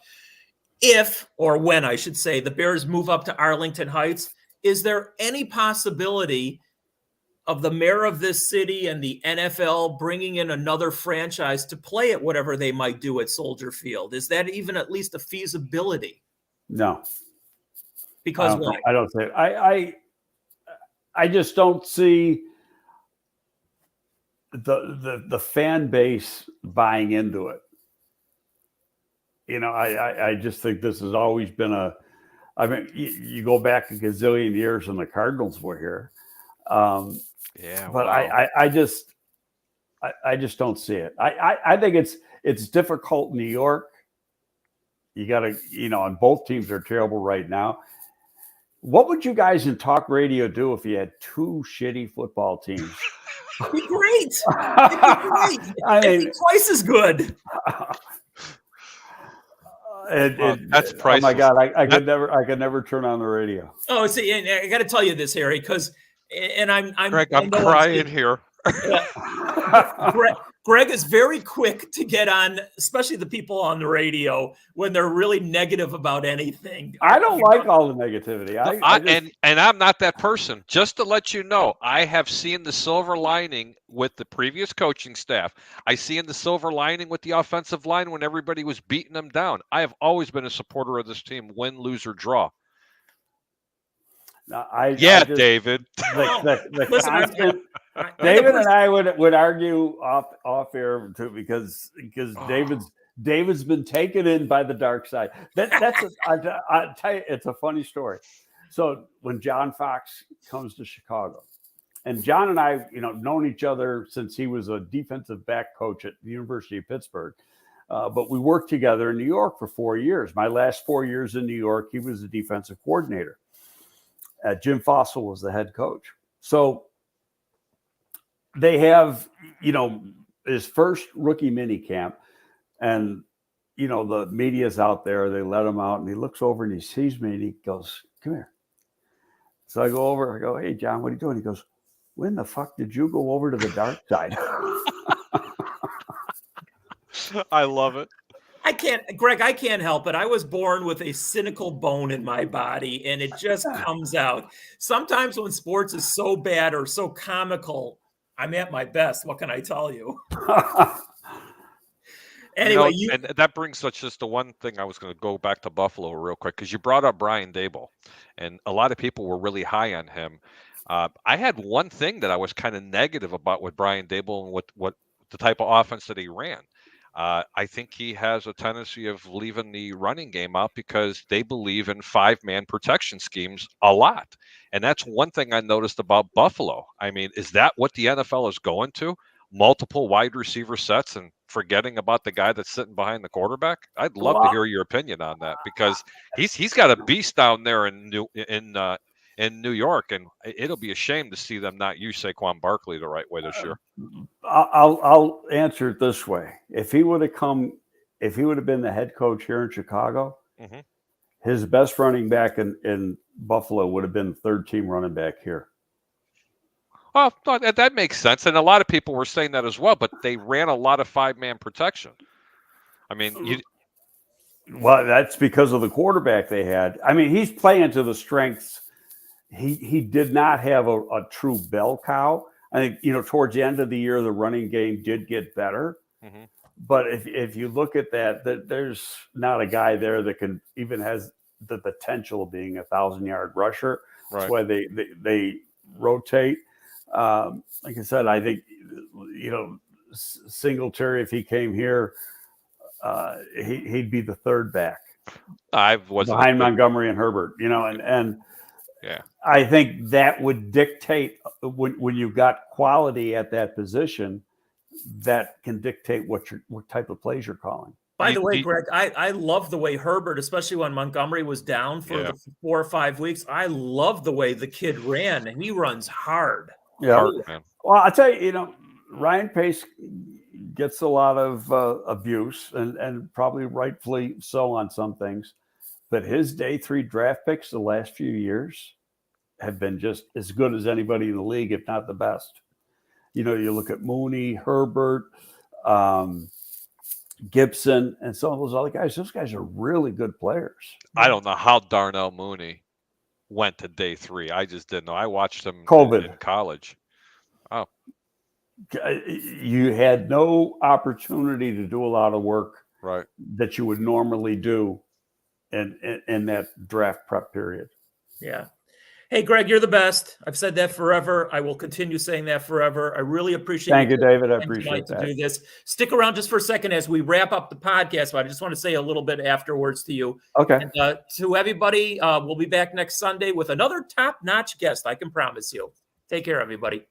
if, or when I should say, the Bears move up to Arlington Heights, is there any possibility of the mayor of this city and the NFL bringing in another franchise to play at whatever they might do at Soldier Field? Is that even at least a feasibility? No. Because why? I don't say it. I just don't see the fan base buying into it. I just think this has always been I mean, you go back a gazillion years and the Cardinals were here. But wow. I just don't see it. I think it's difficult in New York. You got to, and both teams are terrible right now. What would you guys in talk radio do if you had 2 shitty football teams? It'd be great. It'd be twice as good. That's priceless. Oh my God, I could never turn on the radio. Oh, see, and I got to tell you this, Harry, because, and I'm Greg, I'm crying here. Greg is very quick to get on, especially the people on the radio, when they're really negative about anything. I don't like all the negativity. And I'm not that person. Just to let you know, I have seen the silver lining with the previous coaching staff. I see in the silver lining with the offensive line when everybody was beating them down. I have always been a supporter of this team, win, lose, or draw. David. David and I would argue off air too because David's been taken in by the dark side. I tell you, it's a funny story. So when John Fox comes to Chicago, and John and I, known each other since he was a defensive back coach at the University of Pittsburgh. But we worked together in New York for 4 years. My last 4 years in New York, he was the defensive coordinator. Jim Fossil was the head coach. So they have, his first rookie mini camp, and, the media's out there. They let him out, and he looks over and he sees me and he goes, "Come here." So I go over. I go, "Hey, John, what are you doing?" He goes, "When the fuck did you go over to the dark side?" I love it. Greg, I can't help it. I was born with a cynical bone in my body, and it just comes out. Sometimes when sports is so bad or so comical, I'm at my best. What can I tell you? Anyway, and that brings us just to one thing. I was going to go back to Buffalo real quick because you brought up Brian Daboll, and a lot of people were really high on him. I had one thing that I was kind of negative about with Brian Daboll and what the type of offense that he ran. I think he has a tendency of leaving the running game out because they believe in 5-man protection schemes a lot. And that's one thing I noticed about Buffalo. I mean, is that what the NFL is going to? Multiple wide receiver sets and forgetting about the guy that's sitting behind the quarterback? I'd love to hear your opinion on that because he's got a beast down there in in New York, and it'll be a shame to see them not use Saquon Barkley the right way this year. I'll answer it this way: if he would have been the head coach here in Chicago, Mm-hmm. his best running back in Buffalo would have been third team running back here. Well, that makes sense, and a lot of people were saying that as well. But they ran a lot of 5-man protection. I mean, Well, that's because of the quarterback they had. I mean, he's playing to the strengths. He did not have a true bell cow. I think, towards the end of the year, the running game did get better. Mm-hmm. But if you look at that, there's not a guy there that can even has the potential of being a 1,000-yard rusher. That's why they rotate. Like I said, I think, Singletary, if he came here, he'd be the third back. Behind Montgomery and Herbert, and yeah. I think that would dictate when you've got quality at that position, that can dictate what type of plays you're calling. By the way, Greg, I love the way Herbert, especially when Montgomery was down for the 4 or 5 weeks. I love the way the kid ran, and he runs hard. Yeah. Hard, man. Well, I'll tell you, Ryan Pace gets a lot of abuse, and probably rightfully so on some things. But his day 3 draft picks the last few years have been just as good as anybody in the league, if not the best. You look at Mooney, Herbert, Gibson, and some of those other guys. Those guys are really good players. I don't know how Darnell Mooney went to day 3. I just didn't know. I watched him in college. Oh. You had no opportunity to do a lot of work right that you would normally do in that draft prep period. Yeah. Hey, Greg, you're the best. I've said that forever. I will continue saying that forever. I really appreciate Thank you, David. I appreciate that. To do this. Stick around just for a second as we wrap up the podcast. But I just want to say a little bit afterwards to you. Okay. And, to everybody, we'll be back next Sunday with another top-notch guest. I can promise you. Take care, everybody.